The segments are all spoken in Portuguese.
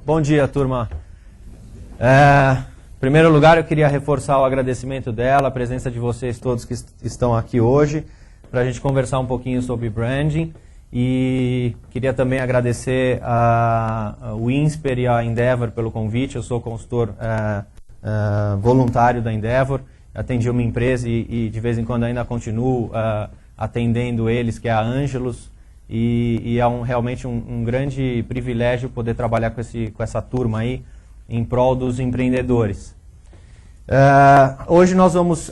Bom dia, turma. Em primeiro lugar, eu queria reforçar o agradecimento dela, a presença de vocês todos que estão aqui hoje, para a gente conversar um pouquinho sobre branding. E queria também agradecer ao INSPER e à Endeavor pelo convite. Eu sou consultor voluntário da Endeavor, atendi uma empresa e de vez em quando ainda continuo atendendo eles, que é a Angelus. E é realmente um grande privilégio poder trabalhar com essa turma aí em prol dos empreendedores. Hoje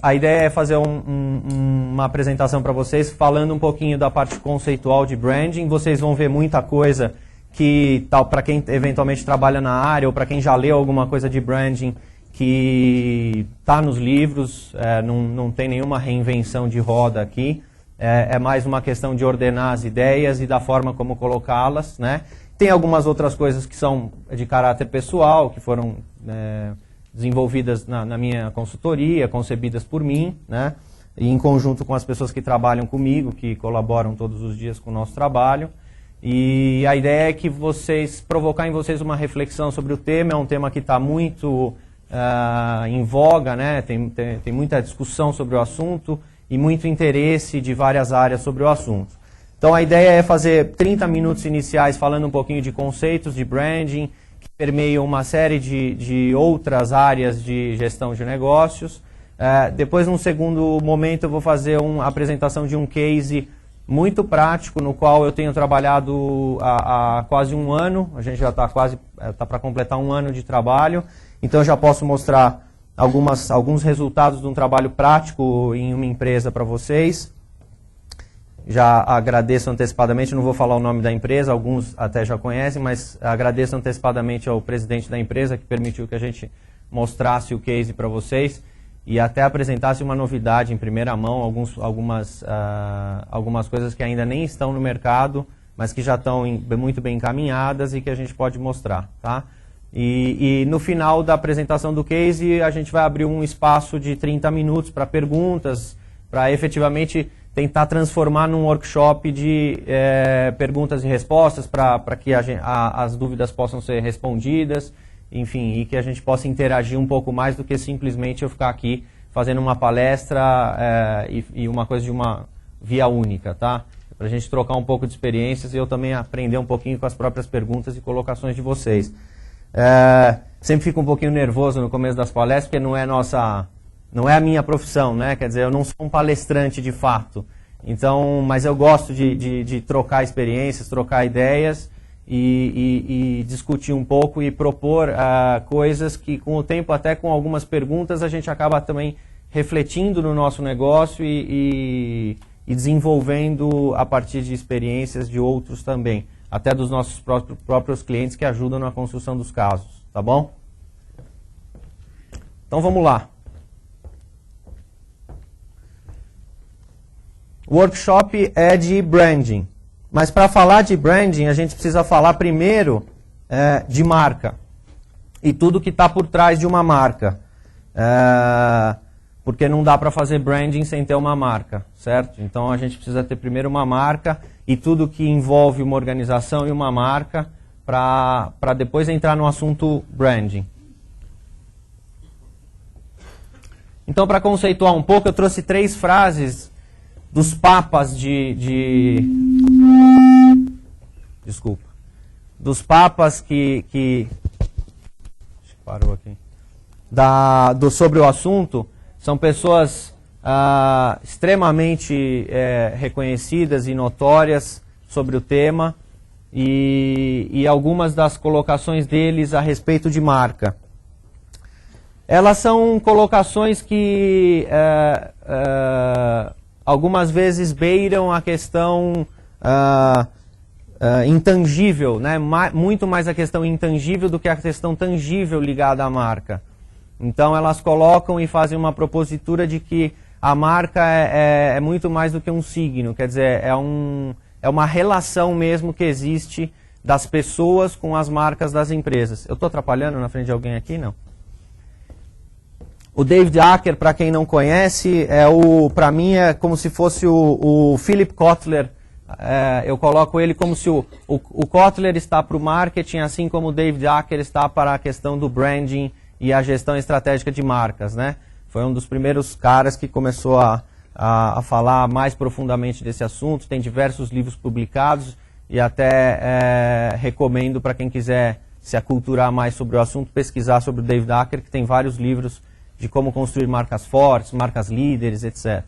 a ideia é fazer uma apresentação para vocês falando um pouquinho da parte conceitual de branding. Vocês vão ver muita coisa que, para quem eventualmente trabalha na área ou para quem já leu alguma coisa de branding, que está nos livros, não tem nenhuma reinvenção de roda aqui. É mais uma questão de ordenar as ideias e da forma como colocá-las, né? Tem algumas outras coisas que são de caráter pessoal, que foram desenvolvidas na minha consultoria, concebidas por mim, né? E em conjunto com as pessoas que trabalham comigo, que colaboram todos os dias com o nosso trabalho. E a ideia é que provocar em vocês uma reflexão sobre o tema. É um tema que está muito em voga, né? Tem muita discussão sobre o assunto e muito interesse de várias áreas sobre o assunto. Então a ideia é fazer 30 minutos iniciais falando um pouquinho de conceitos de branding, que permeiam uma série de outras áreas de gestão de negócios. Depois, num segundo momento, eu vou fazer uma apresentação de um case muito prático, no qual eu tenho trabalhado há quase um ano. A gente já está para completar um ano de trabalho, então eu já posso mostrar alguns resultados de um trabalho prático em uma empresa para vocês. Já agradeço antecipadamente, não vou falar o nome da empresa, alguns até já conhecem, mas agradeço antecipadamente ao presidente da empresa que permitiu que a gente mostrasse o case para vocês e até apresentasse uma novidade em primeira mão, algumas coisas que ainda nem estão no mercado, mas que já estão muito bem encaminhadas e que a gente pode mostrar, tá? E no final da apresentação do case, a gente vai abrir um espaço de 30 minutos para perguntas, para efetivamente tentar transformar num workshop de perguntas e respostas, para que as dúvidas possam ser respondidas, enfim, e que a gente possa interagir um pouco mais do que simplesmente eu ficar aqui fazendo uma palestra e uma coisa de uma via única, tá? Para a gente trocar um pouco de experiências e eu também aprender um pouquinho com as próprias perguntas e colocações de vocês. Sempre fico um pouquinho nervoso no começo das palestras, porque não é a minha profissão, né? Quer dizer, eu não sou um palestrante de fato. Então, mas eu gosto de trocar experiências, trocar ideias e discutir um pouco e propor coisas que com o tempo, até com algumas perguntas, a gente acaba também refletindo no nosso negócio e desenvolvendo a partir de experiências de outros também. Até dos nossos próprios clientes que ajudam na construção dos casos, tá bom? Então vamos lá. O workshop é de branding, mas para falar de branding a gente precisa falar primeiro de marca e tudo que está por trás de uma marca. Porque não dá para fazer branding sem ter uma marca, certo? Então a gente precisa ter primeiro uma marca e tudo que envolve uma organização e uma marca para depois entrar no assunto branding. Então, para conceituar um pouco, eu trouxe 3 frases dos papas Desculpa. Dos papas que parou aqui. Sobre o assunto. São pessoas extremamente reconhecidas e notórias sobre o tema e algumas das colocações deles a respeito de marca. Elas são colocações que algumas vezes beiram a questão intangível, né? Muito mais a questão intangível do que a questão tangível ligada à marca. Então elas colocam e fazem uma propositura de que a marca é muito mais do que um signo, quer dizer, é uma relação mesmo que existe das pessoas com as marcas das empresas. Eu estou atrapalhando na frente de alguém aqui? Não. O David Acker, para quem não conhece, para mim é como se fosse o Philip Kotler eu coloco ele como se o Kotler está para o marketing, assim como o David Acker está para a questão do branding e a gestão estratégica de marcas, né? Foi um dos primeiros caras que começou a falar mais profundamente desse assunto, tem diversos livros publicados e até recomendo para quem quiser se aculturar mais sobre o assunto, pesquisar sobre o David Acker, que tem vários livros de como construir marcas fortes, marcas líderes, etc.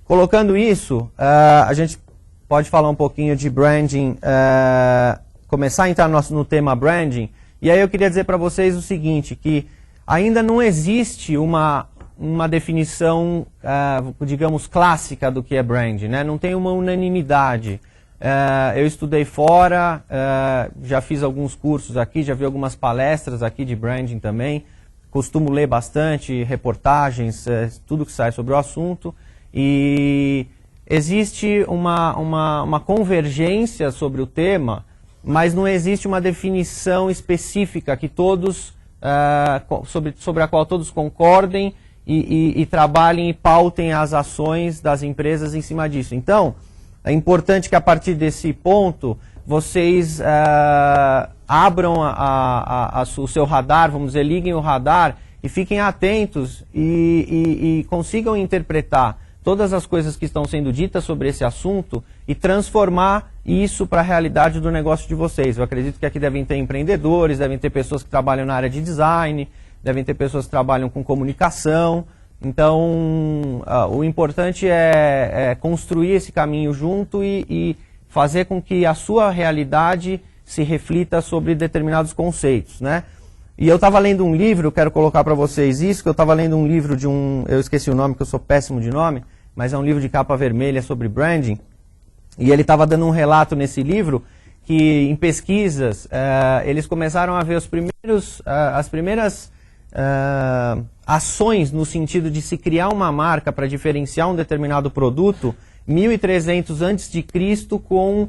Colocando isso, a gente pode falar um pouquinho de branding, começar a entrar no tema branding, e aí eu queria dizer para vocês o seguinte, que ainda não existe uma definição, digamos, clássica do que é branding, né? Não tem uma unanimidade. Eu estudei fora, já fiz alguns cursos aqui, já vi algumas palestras aqui de branding também, costumo ler bastante, reportagens, tudo que sai sobre o assunto, e existe uma convergência sobre o tema, mas não existe uma definição específica que todos, sobre a qual todos concordem e trabalhem e pautem as ações das empresas em cima disso. Então, é importante que a partir desse ponto vocês abram o seu radar, vamos dizer, liguem o radar e fiquem atentos e consigam interpretar todas as coisas que estão sendo ditas sobre esse assunto e transformar isso para a realidade do negócio de vocês. Eu acredito que aqui devem ter empreendedores, devem ter pessoas que trabalham na área de design, devem ter pessoas que trabalham com comunicação. Então, o importante é construir esse caminho junto e fazer com que a sua realidade se reflita sobre determinados conceitos, né? E eu estava lendo um livro, quero colocar para vocês isso, que eu estava lendo um livro de eu esqueci o nome, que eu sou péssimo de nome, mas é um livro de capa vermelha sobre branding, e ele estava dando um relato nesse livro que em pesquisas eles começaram a ver as primeiras ações no sentido de se criar uma marca para diferenciar um determinado produto 1300 a.C. com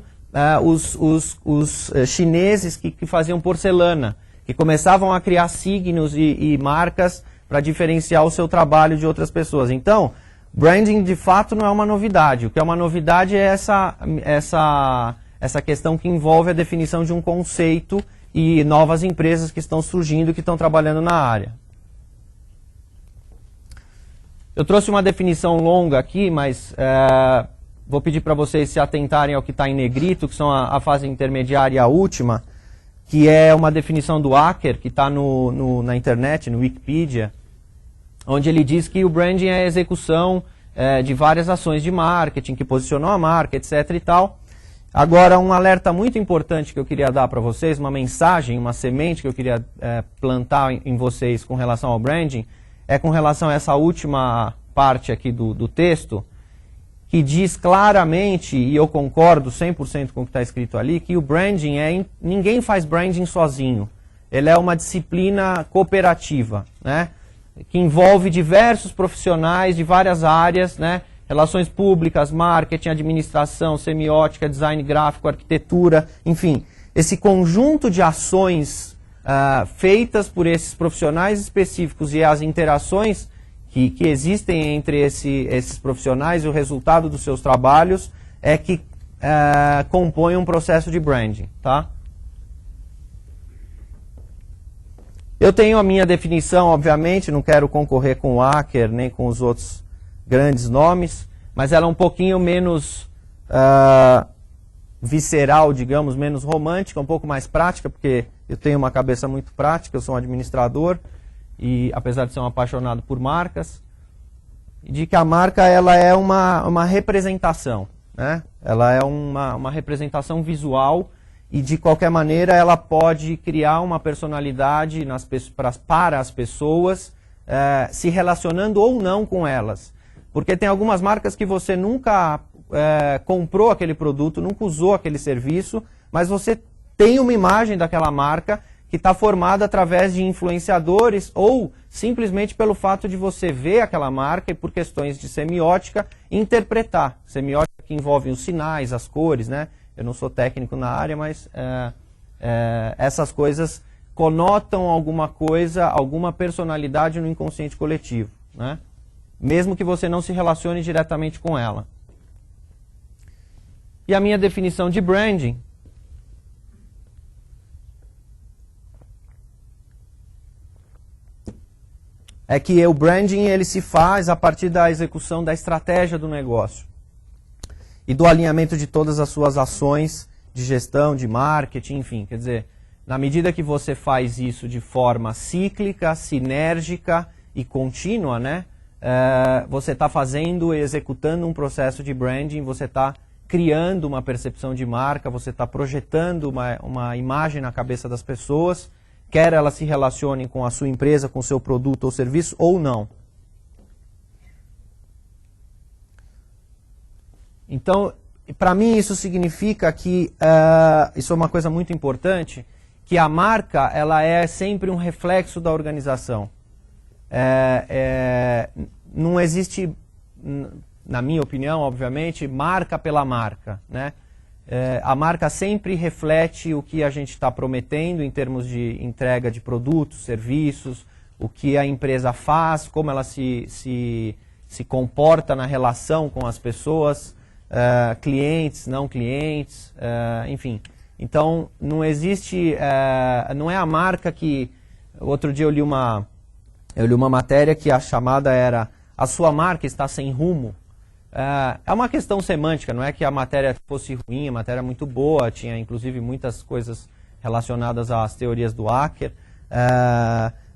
os chineses que faziam porcelana, que começavam a criar signos e marcas para diferenciar o seu trabalho de outras pessoas. Então, branding de fato não é uma novidade. O que é uma novidade é essa questão que envolve a definição de um conceito e novas empresas que estão surgindo, que estão trabalhando na área. Eu trouxe uma definição longa aqui, mas vou pedir para vocês se atentarem ao que está em negrito, que são a fase intermediária e a última, que é uma definição do Acker, que está na internet, no Wikipedia, onde ele diz que o branding é a execução de várias ações de marketing, que posicionam a marca, etc. e tal. Agora, um alerta muito importante que eu queria dar para vocês, uma mensagem, uma semente que eu queria plantar em vocês com relação ao branding, é com relação a essa última parte aqui do texto, que diz claramente, e eu concordo 100% com o que está escrito ali, que o branding ninguém faz branding sozinho. Ele é uma disciplina cooperativa, né? Que envolve diversos profissionais de várias áreas, né? Relações públicas, marketing, administração, semiótica, design gráfico, arquitetura, enfim. Esse conjunto de ações feitas por esses profissionais específicos e as interações que existem entre esses profissionais e o resultado dos seus trabalhos é que compõe um processo de branding, tá? Eu tenho a minha definição, obviamente, não quero concorrer com o Acker nem com os outros grandes nomes, mas ela é um pouquinho menos visceral, digamos, menos romântica, um pouco mais prática, porque eu tenho uma cabeça muito prática, eu sou um administrador, e apesar de ser um apaixonado por marcas, e de que a marca ela é uma representação, né? Ela é uma representação visual e de qualquer maneira ela pode criar uma personalidade para as pessoas, se relacionando ou não com elas. Porque tem algumas marcas que você nunca comprou aquele produto, nunca usou aquele serviço, mas você tem uma imagem daquela marca que está formada através de influenciadores ou simplesmente pelo fato de você ver aquela marca e por questões de semiótica interpretar. Semiótica que envolve os sinais, as cores, né? Eu não sou técnico na área, mas essas coisas conotam alguma coisa, alguma personalidade no inconsciente coletivo, né? mesmo que você não se relacione diretamente com ela. E a minha definição de branding é que o branding ele se faz a partir da execução da estratégia do negócio e do alinhamento de todas as suas ações de gestão, de marketing, enfim. Quer dizer, na medida que você faz isso de forma cíclica, sinérgica e contínua, né, você está fazendo e executando um processo de branding, você está criando uma percepção de marca, você está projetando uma imagem na cabeça das pessoas, quer elas se relacionem com a sua empresa, com o seu produto ou serviço, ou não. Então, para mim isso significa que, isso é uma coisa muito importante, que a marca ela é sempre um reflexo da organização. Não existe, na minha opinião, obviamente, marca pela marca, né? A marca sempre reflete o que a gente está prometendo em termos de entrega de produtos, serviços, o que a empresa faz, como ela se comporta na relação com as pessoas, clientes, não clientes, enfim. Então, não existe, não é a marca que... Outro dia eu li uma matéria que a chamada era "A sua marca está sem rumo". É uma questão semântica, não é que a matéria fosse ruim, a matéria é muito boa, tinha inclusive muitas coisas relacionadas às teorias do Acker,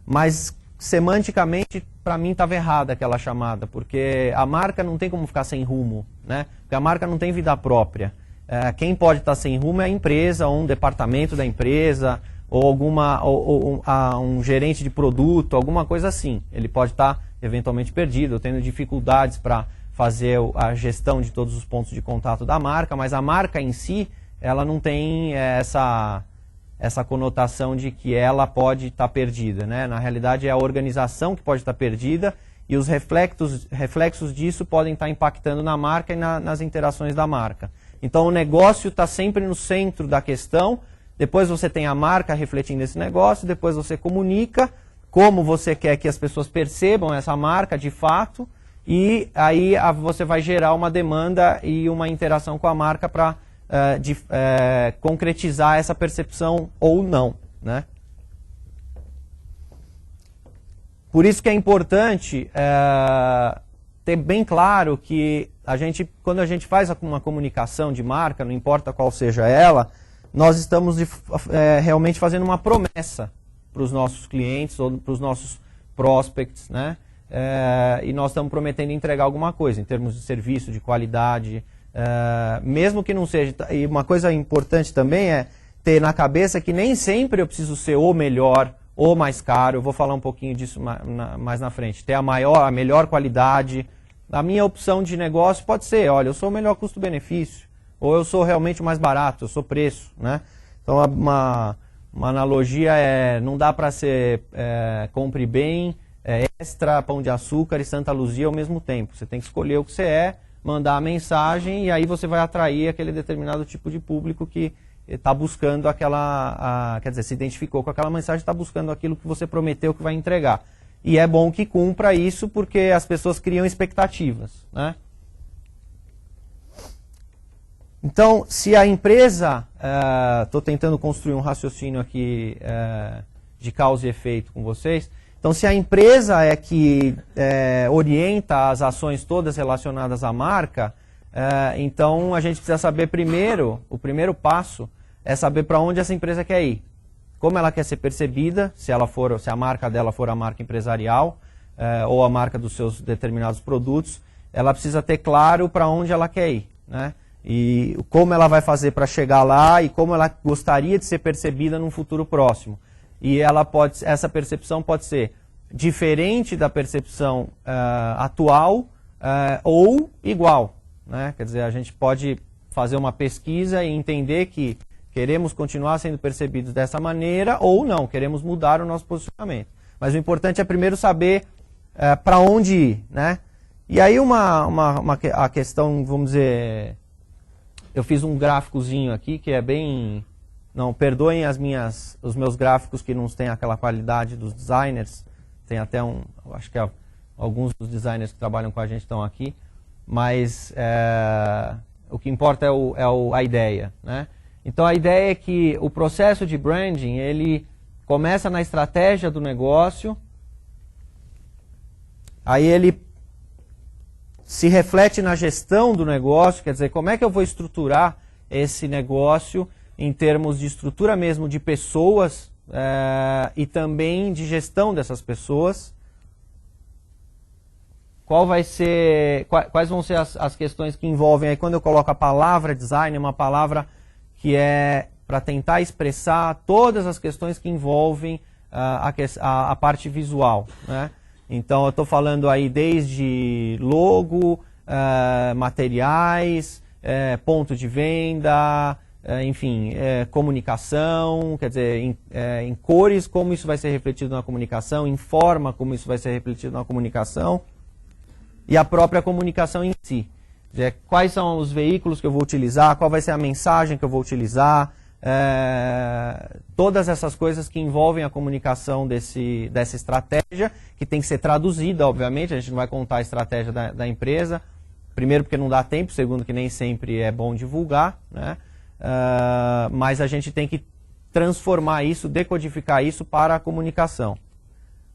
mas semanticamente para mim estava errada aquela chamada, porque a marca não tem como ficar sem rumo, né? Porque a marca não tem vida própria. Quem pode estar sem rumo é a empresa, ou um departamento da empresa, ou um gerente de produto, alguma coisa assim. Ele pode estar eventualmente perdido, tendo dificuldades para fazer a gestão de todos os pontos de contato da marca, mas a marca em si, ela não tem essa conotação de que ela pode estar perdida, né? Na realidade é a organização que pode estar perdida e os reflexos disso podem estar impactando na marca e nas interações da marca. Então o negócio está sempre no centro da questão, depois você tem a marca refletindo esse negócio, depois você comunica como você quer que as pessoas percebam essa marca de fato, e aí você vai gerar uma demanda e uma interação com a marca para concretizar essa percepção ou não, né? Por isso que é importante ter bem claro que quando a gente faz uma comunicação de marca, não importa qual seja ela, nós estamos realmente fazendo uma promessa para os nossos clientes ou para os nossos prospects, né? E nós estamos prometendo entregar alguma coisa em termos de serviço, de qualidade, mesmo que não seja. E uma coisa importante também é ter na cabeça que nem sempre eu preciso ser o melhor ou mais caro. Eu vou falar um pouquinho disso mais na frente. Ter a melhor qualidade. A minha opção de negócio pode ser, olha, eu sou o melhor custo-benefício, ou eu sou realmente o mais barato, eu sou preço, né? Então uma analogia não dá para ser compre bem, Extra, Pão de Açúcar e Santa Luzia ao mesmo tempo. Você tem que escolher o que você mandar a mensagem e aí você vai atrair aquele determinado tipo de público que está buscando quer dizer, se identificou com aquela mensagem, está buscando aquilo que você prometeu que vai entregar. E é bom que cumpra isso porque as pessoas criam expectativas, né? Então, se a empresa, estou tentando construir um raciocínio aqui de causa e efeito com vocês. Então, se a empresa é que orienta as ações todas relacionadas à marca, então a gente precisa saber primeiro, o primeiro passo é saber para onde essa empresa quer ir. Como ela quer ser percebida, se a marca dela for a marca empresarial ou a marca dos seus determinados produtos, ela precisa ter claro para onde ela quer ir, né? E como ela vai fazer para chegar lá e como ela gostaria de ser percebida num futuro próximo. E essa percepção pode ser diferente da percepção atual ou igual, né? Quer dizer, a gente pode fazer uma pesquisa e entender que queremos continuar sendo percebidos dessa maneira ou não, queremos mudar o nosso posicionamento. Mas o importante é primeiro saber para onde ir, né? E aí a questão, vamos dizer, eu fiz um gráficozinho aqui que é bem... Não, perdoem os meus gráficos que não têm aquela qualidade dos designers. Tem até acho que alguns dos designers que trabalham com a gente estão aqui, mas o que importa é a ideia, né? Então a ideia é que o processo de branding, ele começa na estratégia do negócio, aí ele se reflete na gestão do negócio, quer dizer, como é que eu vou estruturar esse negócio em termos de estrutura mesmo de pessoas e também de gestão dessas pessoas. Quais vão ser as questões que envolvem, aí quando eu coloco a palavra design, é uma palavra que é para tentar expressar todas as questões que envolvem a parte visual, né? Então eu estou falando aí desde logo, materiais, ponto de venda, enfim, comunicação, quer dizer, em cores, como isso vai ser refletido na comunicação, em forma, como isso vai ser refletido na comunicação, e a própria comunicação em si. Quais são os veículos que eu vou utilizar, qual vai ser a mensagem que eu vou utilizar, todas essas coisas que envolvem a comunicação dessa estratégia, que tem que ser traduzida, obviamente, a gente não vai contar a estratégia da empresa, primeiro porque não dá tempo, segundo que nem sempre é bom divulgar, né? Mas a gente tem que transformar isso, decodificar isso para a comunicação,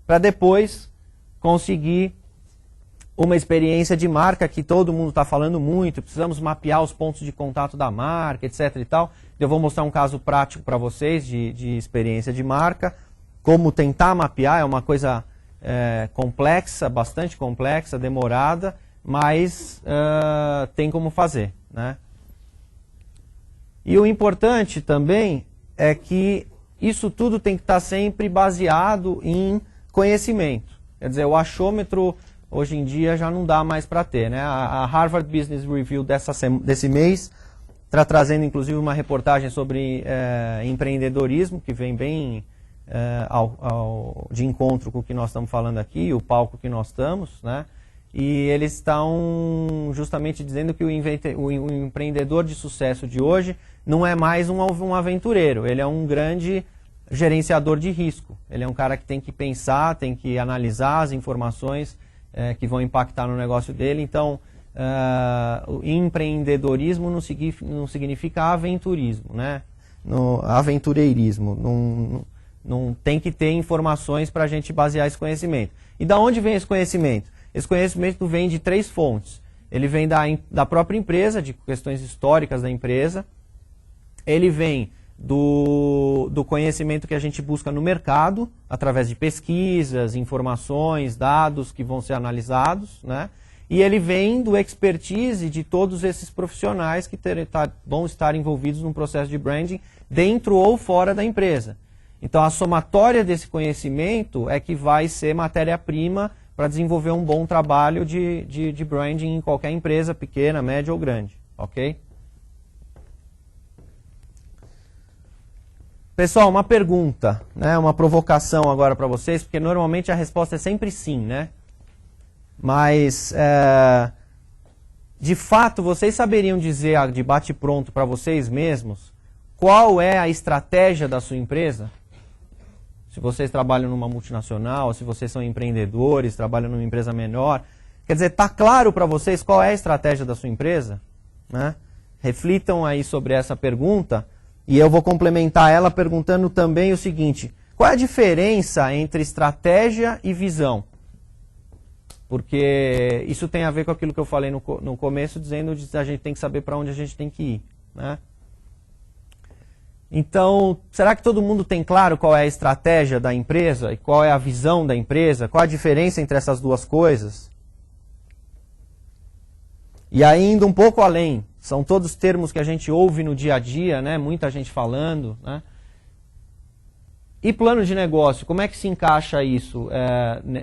para depois conseguir uma experiência de marca que todo mundo está falando muito, precisamos mapear os pontos de contato da marca, etc. e tal. Eu vou mostrar um caso prático para vocês de experiência de marca, como tentar mapear, é uma coisa complexa, bastante complexa, demorada, mas tem como fazer, né? E o importante também é que isso tudo tem que estar sempre baseado em conhecimento. Quer dizer, o achômetro hoje em dia já não dá mais para ter, né? A Harvard Business Review desse mês está trazendo inclusive uma reportagem sobre empreendedorismo, que vem bem de encontro com o que nós estamos falando aqui, o palco que nós estamos, né? E eles estão justamente dizendo que o empreendedor de sucesso de hoje não é mais um aventureiro, ele é um grande gerenciador de risco. Ele é um cara que tem que pensar, tem que analisar as informações que vão impactar no negócio dele. Então, o empreendedorismo não significa aventurismo, né? Aventureirismo. Não tem que ter informações para a gente basear esse conhecimento. E da onde vem esse conhecimento? Esse conhecimento vem de 3 fontes. Ele vem da própria empresa, de questões históricas da empresa. Ele vem do conhecimento que a gente busca no mercado, através de pesquisas, informações, dados que vão ser analisados, né? E ele vem do expertise de todos esses profissionais que vão estar envolvidos num processo de branding dentro ou fora da empresa. Então a somatória desse conhecimento é que vai ser matéria-prima para desenvolver um bom trabalho de branding em qualquer empresa, pequena, média ou grande, ok? Pessoal, uma pergunta, né, uma provocação agora para vocês, porque normalmente a resposta é sempre sim, né? Mas, de fato, vocês saberiam dizer de bate-pronto para vocês mesmos qual é a estratégia da sua empresa? Se vocês trabalham numa multinacional, se vocês são empreendedores, trabalham numa empresa menor, quer dizer, está claro para vocês qual é a estratégia da sua empresa? Né? Reflitam aí sobre essa pergunta. E eu vou complementar ela perguntando também o seguinte: qual é a diferença entre estratégia e visão? Porque isso tem a ver com aquilo que eu falei no começo, dizendo que a gente tem que saber para onde a gente tem que ir, né? Então, será que todo mundo tem claro qual é a estratégia da empresa e qual é a visão da empresa? Qual a diferença entre essas duas coisas? E ainda um pouco além, são todos termos que a gente ouve no dia a dia, né? Muita gente falando, né? E plano de negócio, como é que se encaixa isso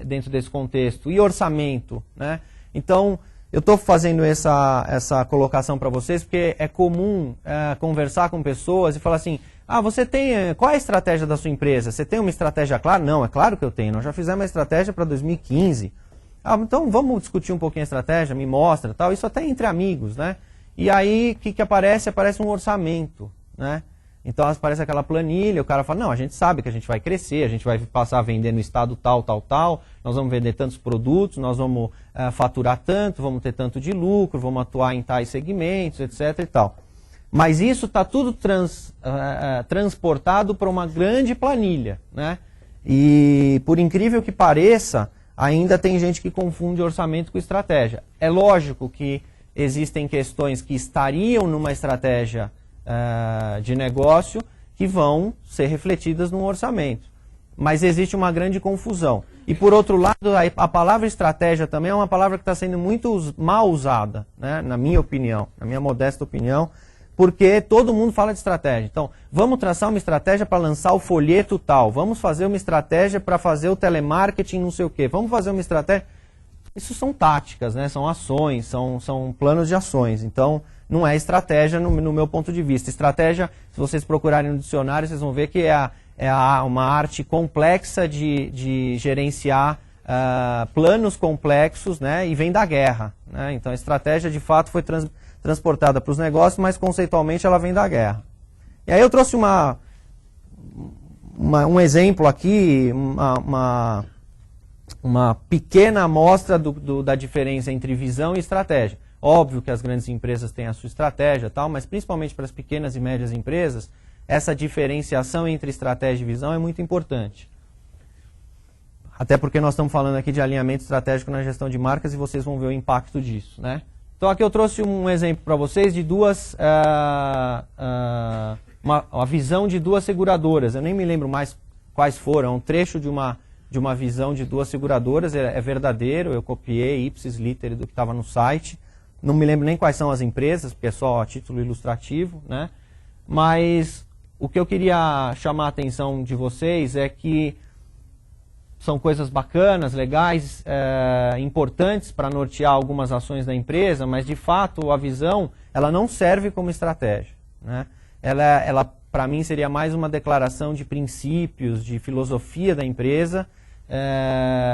dentro desse contexto? E orçamento, né? Então, eu estou fazendo essa colocação para vocês porque é comum conversar com pessoas e falar assim: qual é a estratégia da sua empresa? Você tem uma estratégia clara? Não, é claro que eu tenho. Nós já fizemos uma estratégia para 2015. Então vamos discutir um pouquinho a estratégia, me mostra, tal. Isso até entre amigos, né? E aí, o que aparece? Aparece um orçamento, né? Então aparece aquela planilha, o cara fala, não, a gente sabe que a gente vai crescer, a gente vai passar a vender no estado tal, tal, tal, nós vamos vender tantos produtos, nós vamos faturar tanto, vamos ter tanto de lucro, vamos atuar em tais segmentos, etc. e tal. Mas isso está tudo transportado para uma grande planilha, né? E por incrível que pareça, ainda tem gente que confunde orçamento com estratégia. É lógico que existem questões que estariam numa estratégia de negócio que vão ser refletidas no orçamento. Mas existe uma grande confusão. E por outro lado, a palavra estratégia também é uma palavra que está sendo muito mal usada, né? Na minha opinião, na minha modesta opinião, porque todo mundo fala de estratégia. Então, vamos traçar uma estratégia para lançar o folheto tal, vamos fazer uma estratégia para fazer o telemarketing não sei o quê, vamos fazer uma estratégia... Isso são táticas, né? São ações, são planos de ações. Então, não é estratégia no meu ponto de vista. Estratégia, se vocês procurarem no dicionário, vocês vão ver que é uma arte complexa de gerenciar planos complexos, né? E vem da guerra, né? Então, a estratégia, de fato, foi transportada para os negócios, mas conceitualmente ela vem da guerra. E aí eu trouxe um exemplo aqui, uma pequena amostra da diferença entre visão e estratégia. Óbvio que as grandes empresas têm a sua estratégia, tal, mas principalmente para as pequenas e médias empresas, essa diferenciação entre estratégia e visão é muito importante. Até porque nós estamos falando aqui de alinhamento estratégico na gestão de marcas e vocês vão ver o impacto disso, né? Então aqui eu trouxe um exemplo para vocês de a visão de duas seguradoras. Eu nem me lembro mais quais foram, é um trecho de uma visão de duas seguradoras, é verdadeiro, eu copiei ipsis literis do que estava no site. Não me lembro nem quais são as empresas, porque é só a título ilustrativo, né? Mas o que eu queria chamar a atenção de vocês é que são coisas bacanas, legais, importantes para nortear algumas ações da empresa, mas de fato a visão ela não serve como estratégia, né? Ela para mim seria mais uma declaração de princípios, de filosofia da empresa,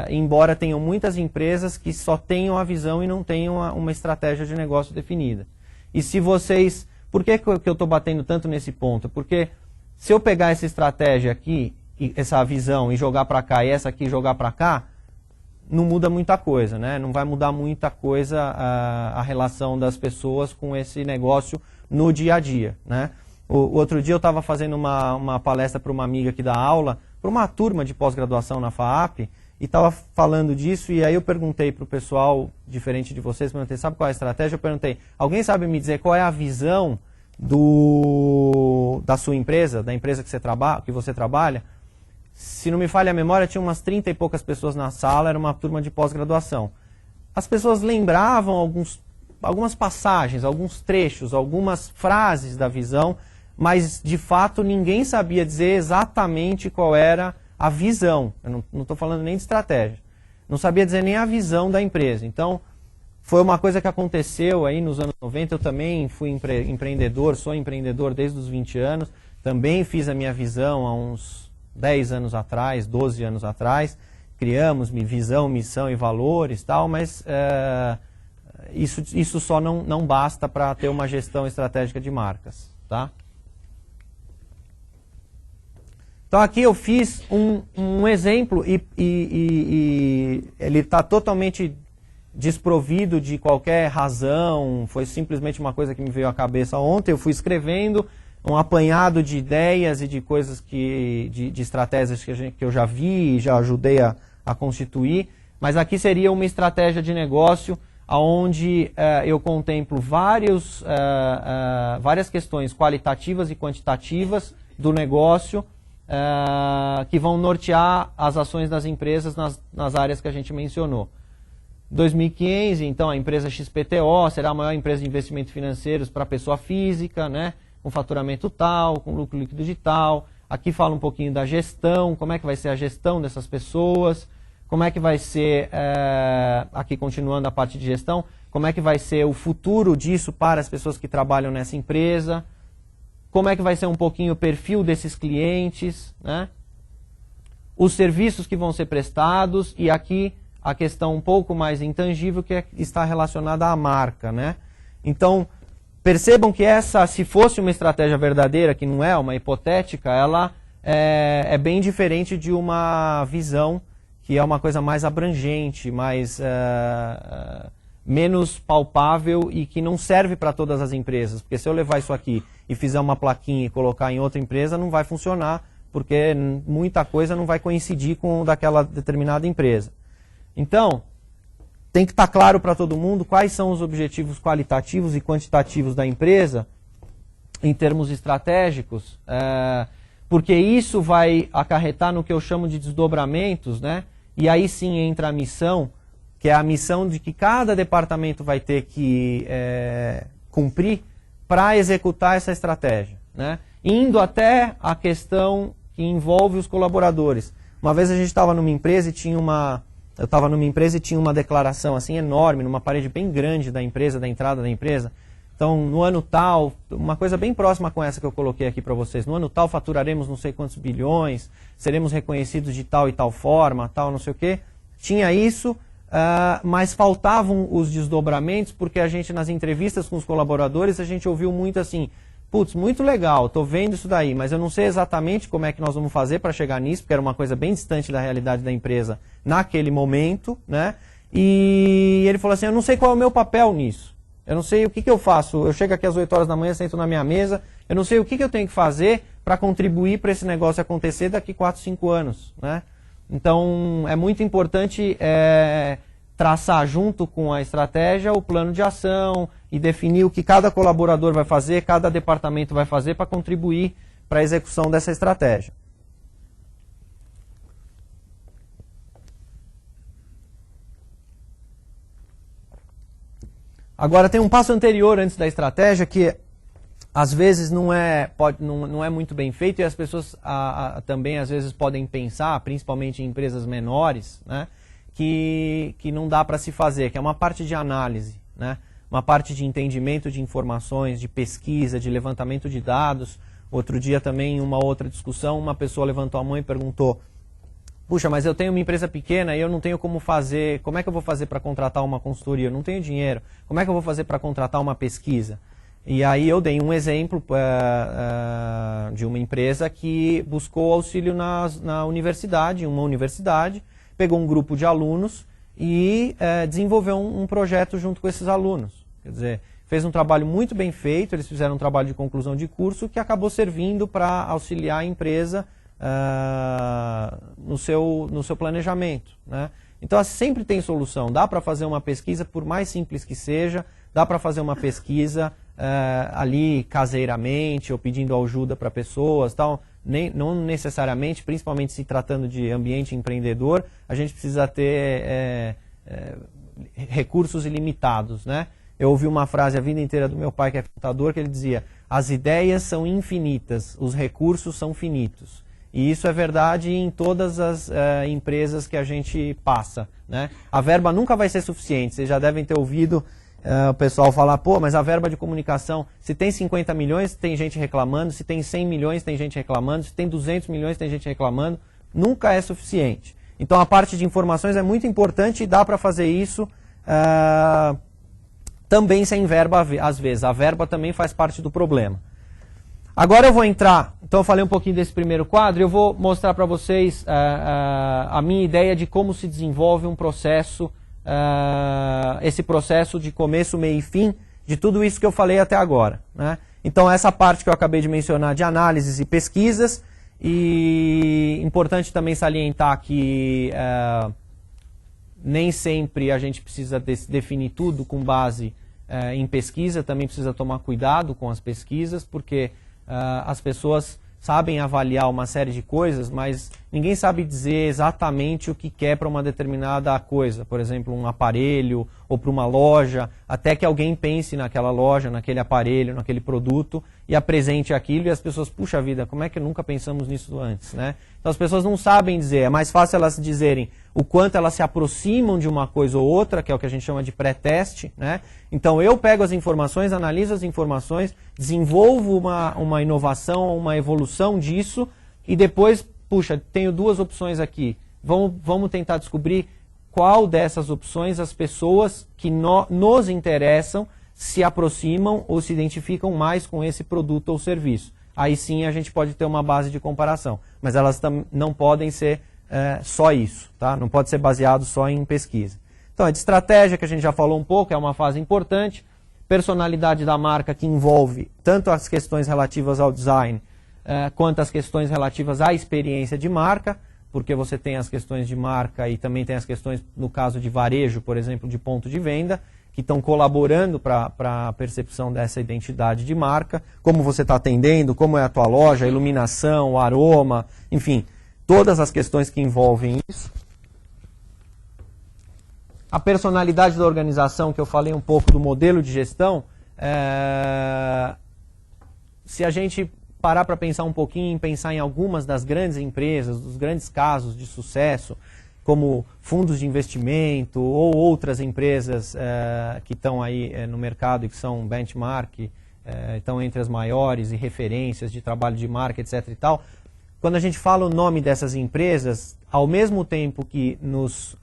embora tenham muitas empresas que só tenham a visão e não tenham uma estratégia de negócio definida. E se vocês... Por que eu estou batendo tanto nesse ponto? Porque se eu pegar essa estratégia aqui, essa visão, e jogar para cá, e essa aqui jogar para cá, não muda muita coisa, né? Não vai mudar muita coisa a relação das pessoas com esse negócio no dia a dia, né? O outro dia eu estava fazendo uma palestra para uma amiga que dá aula, para uma turma de pós-graduação na FAAP, e estava falando disso, e aí eu perguntei para o pessoal, diferente de vocês, perguntei, sabe qual é a estratégia? Eu perguntei, alguém sabe me dizer qual é a visão da sua empresa, da empresa que você trabalha? Se não me falha a memória, tinha umas 30 e poucas pessoas na sala, era uma turma de pós-graduação. As pessoas lembravam algumas passagens, alguns trechos, algumas frases da visão, mas de fato ninguém sabia dizer exatamente qual era a visão. Eu não estou falando nem de estratégia. Não sabia dizer nem a visão da empresa. Então, foi uma coisa que aconteceu aí nos anos 90. Eu também fui empreendedor, sou empreendedor desde os 20 anos. Também fiz a minha visão há uns 10 anos atrás, 12 anos atrás. Criamos visão, missão e valores, tal, mas isso só não basta para ter uma gestão estratégica de marcas, tá? Então aqui eu fiz um exemplo e ele está totalmente desprovido de qualquer razão, foi simplesmente uma coisa que me veio à cabeça ontem. Eu fui escrevendo um apanhado de ideias e de coisas de estratégias que eu já vi e já ajudei a constituir, mas aqui seria uma estratégia de negócio onde eu contemplo várias questões qualitativas e quantitativas do negócio, que vão nortear as ações das empresas nas áreas que a gente mencionou. 2015, então, a empresa XPTO será a maior empresa de investimentos financeiros para pessoa física, né, com faturamento tal, com lucro líquido de tal. Aqui fala um pouquinho da gestão, como é que vai ser a gestão dessas pessoas, como é que vai ser, aqui continuando a parte de gestão, como é que vai ser o futuro disso para as pessoas que trabalham nessa empresa, como é que vai ser um pouquinho o perfil desses clientes, né? Os serviços que vão ser prestados, e aqui a questão um pouco mais intangível que está relacionada à marca, né? Então, percebam que essa, se fosse uma estratégia verdadeira, que não é, uma hipotética, ela é bem diferente de uma visão que é uma coisa mais abrangente, menos palpável e que não serve para todas as empresas. Porque se eu levar isso aqui e fizer uma plaquinha e colocar em outra empresa, não vai funcionar, porque muita coisa não vai coincidir com o daquela determinada empresa. Então, tem que estar claro para todo mundo quais são os objetivos qualitativos e quantitativos da empresa, em termos estratégicos, porque isso vai acarretar no que eu chamo de desdobramentos, né? E aí sim entra a missão, que é a missão de que cada departamento vai ter que cumprir para executar essa estratégia, né? Indo até a questão que envolve os colaboradores. Uma vez a gente estava numa empresa e tinha eu estava numa empresa e tinha uma declaração assim enorme, numa parede bem grande da empresa, da entrada da empresa. Então, no ano tal, uma coisa bem próxima com essa que eu coloquei aqui para vocês, no ano tal faturaremos não sei quantos bilhões, seremos reconhecidos de tal e tal forma, tal não sei o quê. Tinha isso, mas faltavam os desdobramentos, porque a gente, nas entrevistas com os colaboradores, a gente ouviu muito assim, putz, muito legal, estou vendo isso daí, mas eu não sei exatamente como é que nós vamos fazer para chegar nisso, porque era uma coisa bem distante da realidade da empresa naquele momento, né? E ele falou assim, eu não sei qual é o meu papel nisso. Eu não sei o que eu faço. Eu chego aqui às 8 horas da manhã, sento na minha mesa, eu não sei o que eu tenho que fazer para contribuir para esse negócio acontecer daqui 4, 5 anos, né? Então, é muito importante traçar junto com a estratégia o plano de ação e definir o que cada colaborador vai fazer, cada departamento vai fazer para contribuir para a execução dessa estratégia. Agora, tem um passo anterior antes da estratégia que às vezes não é muito bem feito e as pessoas também às vezes podem pensar, principalmente em empresas menores, né, que não dá para se fazer, que é uma parte de análise, né, uma parte de entendimento de informações, de pesquisa, de levantamento de dados. Outro dia também, em uma outra discussão, uma pessoa levantou a mão e perguntou, puxa, mas eu tenho uma empresa pequena e eu não tenho como fazer, como é que eu vou fazer para contratar uma consultoria? Eu não tenho dinheiro, como é que eu vou fazer para contratar uma pesquisa? E aí eu dei um exemplo de uma empresa que buscou auxílio na universidade, uma universidade, pegou um grupo de alunos e desenvolveu um projeto junto com esses alunos. Quer dizer, fez um trabalho muito bem feito, eles fizeram um trabalho de conclusão de curso que acabou servindo para auxiliar a empresa no seu planejamento, né? Então sempre tem solução, dá para fazer uma pesquisa, por mais simples que seja, dá para fazer uma pesquisa ali caseiramente ou pedindo ajuda para pessoas, tal. Não necessariamente, principalmente se tratando de ambiente empreendedor, a gente precisa ter recursos ilimitados, né? Eu ouvi uma frase a vida inteira do meu pai, que é contador, que ele dizia, as ideias são infinitas, os recursos são finitos. E isso é verdade em todas as empresas que a gente passa, né? A verba nunca vai ser suficiente. Vocês já devem ter ouvido o pessoal falar, pô, mas a verba de comunicação, se tem 50 milhões, tem gente reclamando, se tem 100 milhões, tem gente reclamando, se tem 200 milhões, tem gente reclamando. Nunca é suficiente. Então a parte de informações é muito importante e dá para fazer isso também sem verba às vezes. A verba também faz parte do problema. Agora eu vou entrar, então eu falei um pouquinho desse primeiro quadro, eu vou mostrar para vocês a minha ideia de como se desenvolve um processo, esse processo de começo, meio e fim, de tudo isso que eu falei até agora, né? Então essa parte que eu acabei de mencionar de análises e pesquisas, e importante também salientar que nem sempre a gente precisa definir tudo com base em pesquisa, também precisa tomar cuidado com as pesquisas, porque as pessoas sabem avaliar uma série de coisas, mas ninguém sabe dizer exatamente o que quer para uma determinada coisa. Por exemplo, um aparelho ou para uma loja, até que alguém pense naquela loja, naquele aparelho, naquele produto e apresente aquilo e as pessoas, puxa vida, como é que nunca pensamos nisso antes, né? Então as pessoas não sabem dizer, é mais fácil elas dizerem o quanto elas se aproximam de uma coisa ou outra, que é o que a gente chama de pré-teste, né? Então eu pego as informações, analiso as informações, desenvolvo uma inovação, uma evolução disso e depois, puxa, tenho duas opções aqui. Vamos tentar descobrir qual dessas opções as pessoas que nos interessam se aproximam ou se identificam mais com esse produto ou serviço. Aí sim a gente pode ter uma base de comparação, mas elas não podem ser só isso, tá? Não pode ser baseado só em pesquisa. Então, de estratégia, que a gente já falou um pouco, é uma fase importante. Personalidade da marca, que envolve tanto as questões relativas ao design, quanto as questões relativas à experiência de marca, porque você tem as questões de marca e também tem as questões, no caso de varejo, por exemplo, de ponto de venda, que estão colaborando para a percepção dessa identidade de marca, como você está atendendo, como é a tua loja, a iluminação, o aroma, enfim, todas as questões que envolvem isso. A personalidade da organização, que eu falei um pouco do modelo de gestão, se a gente parar para pensar um pouquinho, pensar em algumas das grandes empresas, dos grandes casos de sucesso, como fundos de investimento ou outras empresas que estão aí no mercado e que são benchmark, estão entre as maiores e referências de trabalho de marca, etc. e tal. Quando a gente fala o nome dessas empresas, ao mesmo tempo que nos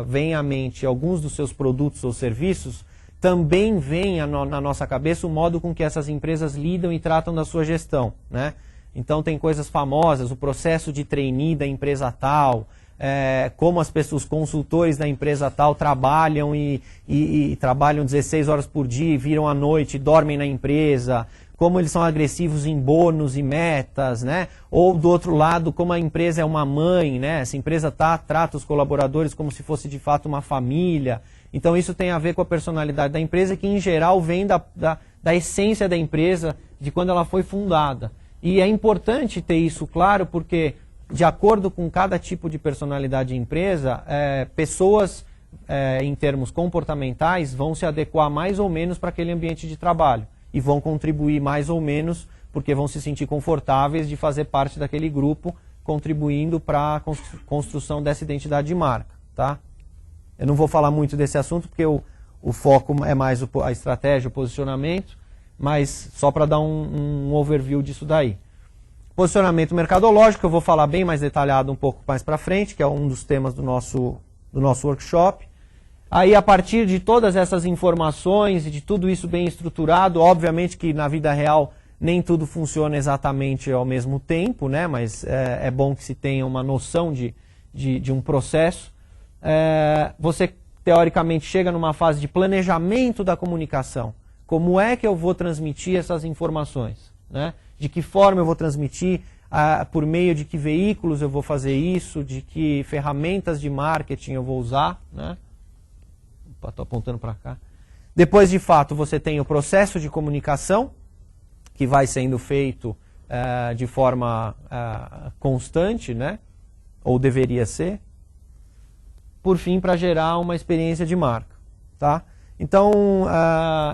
vem à mente alguns dos seus produtos ou serviços, também vem na nossa cabeça o modo com que essas empresas lidam e tratam da sua gestão, né? Então tem coisas famosas, o processo de trainee da empresa tal, como os consultores da empresa tal trabalham e trabalham 16 horas por dia, viram à noite, dormem na empresa, como eles são agressivos em bônus e metas, né? Ou do outro lado, como a empresa é uma mãe, né? Essa empresa trata os colaboradores como se fosse de fato uma família. Então isso tem a ver com a personalidade da empresa, que em geral vem da essência da empresa, de quando ela foi fundada. E é importante ter isso claro, porque de acordo com cada tipo de personalidade de empresa, pessoas em termos comportamentais vão se adequar mais ou menos para aquele ambiente de trabalho. E vão contribuir mais ou menos, porque vão se sentir confortáveis de fazer parte daquele grupo, contribuindo para a construção dessa identidade de marca, tá? Eu não vou falar muito desse assunto, porque o foco é mais a estratégia, o posicionamento, mas só para dar um overview disso daí. Posicionamento mercadológico, eu vou falar bem mais detalhado um pouco mais para frente, que é um dos temas do nosso workshop. Aí, a partir de todas essas informações e de tudo isso bem estruturado, obviamente que na vida real nem tudo funciona exatamente ao mesmo tempo, né? Mas é bom que se tenha uma noção de um processo. Você, teoricamente, chega numa fase de planejamento da comunicação. Como é que eu vou transmitir essas informações, né? De que forma eu vou transmitir, por meio de que veículos eu vou fazer isso, de que ferramentas de marketing eu vou usar, né? Estou apontando para cá. Depois, de fato, você tem o processo de comunicação, que vai sendo feito de forma constante, né? Ou deveria ser. Por fim, para gerar uma experiência de marca, tá? Então,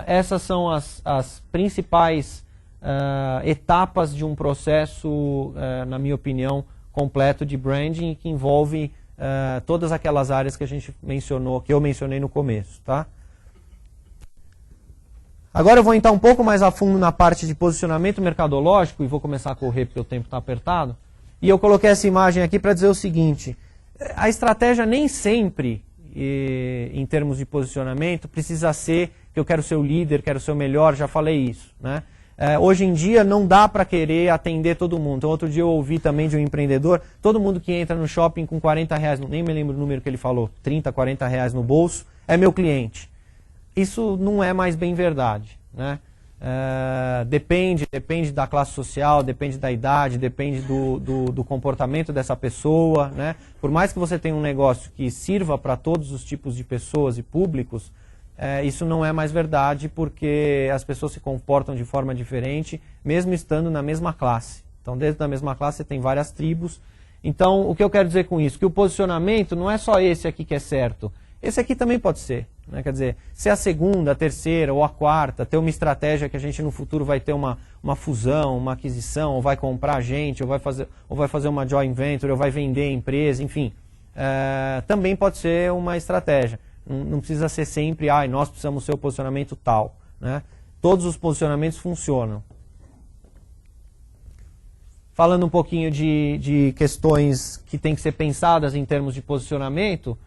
essas são as principais etapas de um processo, na minha opinião, completo de branding, que envolve todas aquelas áreas que a gente mencionou, que eu mencionei no começo, tá? Agora eu vou entrar um pouco mais a fundo na parte de posicionamento mercadológico, e vou começar a correr porque o tempo está apertado. E eu coloquei essa imagem aqui para dizer o seguinte: a estratégia nem sempre, em termos de posicionamento, precisa ser que eu quero ser o líder, quero ser o melhor, já falei isso, né? Hoje em dia não dá para querer atender todo mundo. Então, outro dia eu ouvi também de um empreendedor, todo mundo que entra no shopping com 40 reais, nem me lembro o número que ele falou, 30, 40 reais no bolso, é meu cliente. Isso não é mais bem verdade, né? Depende da classe social, depende da idade, depende do comportamento dessa pessoa, né? Por mais que você tenha um negócio que sirva para todos os tipos de pessoas e públicos, isso não é mais verdade, porque as pessoas se comportam de forma diferente, mesmo estando na mesma classe. Então, dentro da mesma classe, você tem várias tribos. Então, o que eu quero dizer com isso? Que o posicionamento não é só esse aqui que é certo. Esse aqui também pode ser, né? Quer dizer, ser a segunda, a terceira ou a quarta, ter uma estratégia que a gente no futuro vai ter uma fusão, uma aquisição, ou vai comprar a gente, ou vai fazer uma joint venture, ou vai vender a empresa, enfim. Também pode ser uma estratégia. Não precisa ser sempre, nós precisamos ser o posicionamento tal, né? Todos os posicionamentos funcionam. Falando um pouquinho de questões que têm que ser pensadas em termos de posicionamento,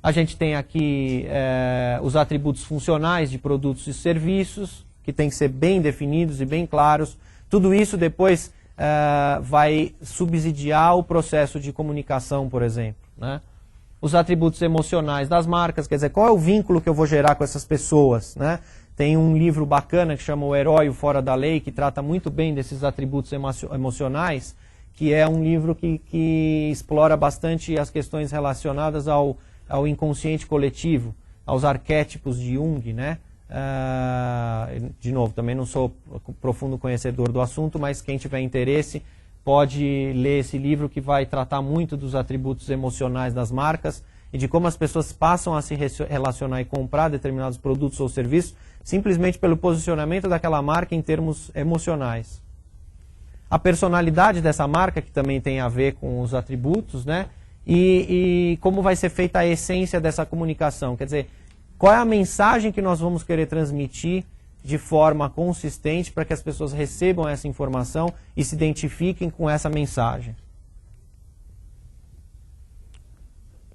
A gente tem aqui os atributos funcionais de produtos e serviços, que tem que ser bem definidos e bem claros. Tudo isso depois vai subsidiar o processo de comunicação, por exemplo, né? Os atributos emocionais das marcas, quer dizer, qual é o vínculo que eu vou gerar com essas pessoas, né? Tem um livro bacana que chama O Herói e o Fora da Lei, que trata muito bem desses atributos emocionais, que é um livro que explora bastante as questões relacionadas ao inconsciente coletivo, aos arquétipos de Jung, né? De novo, também não sou profundo conhecedor do assunto, mas quem tiver interesse pode ler esse livro, que vai tratar muito dos atributos emocionais das marcas e de como as pessoas passam a se relacionar e comprar determinados produtos ou serviços simplesmente pelo posicionamento daquela marca em termos emocionais. A personalidade dessa marca, que também tem a ver com os atributos, né? E como vai ser feita a essência dessa comunicação, quer dizer, qual é a mensagem que nós vamos querer transmitir de forma consistente para que as pessoas recebam essa informação e se identifiquem com essa mensagem.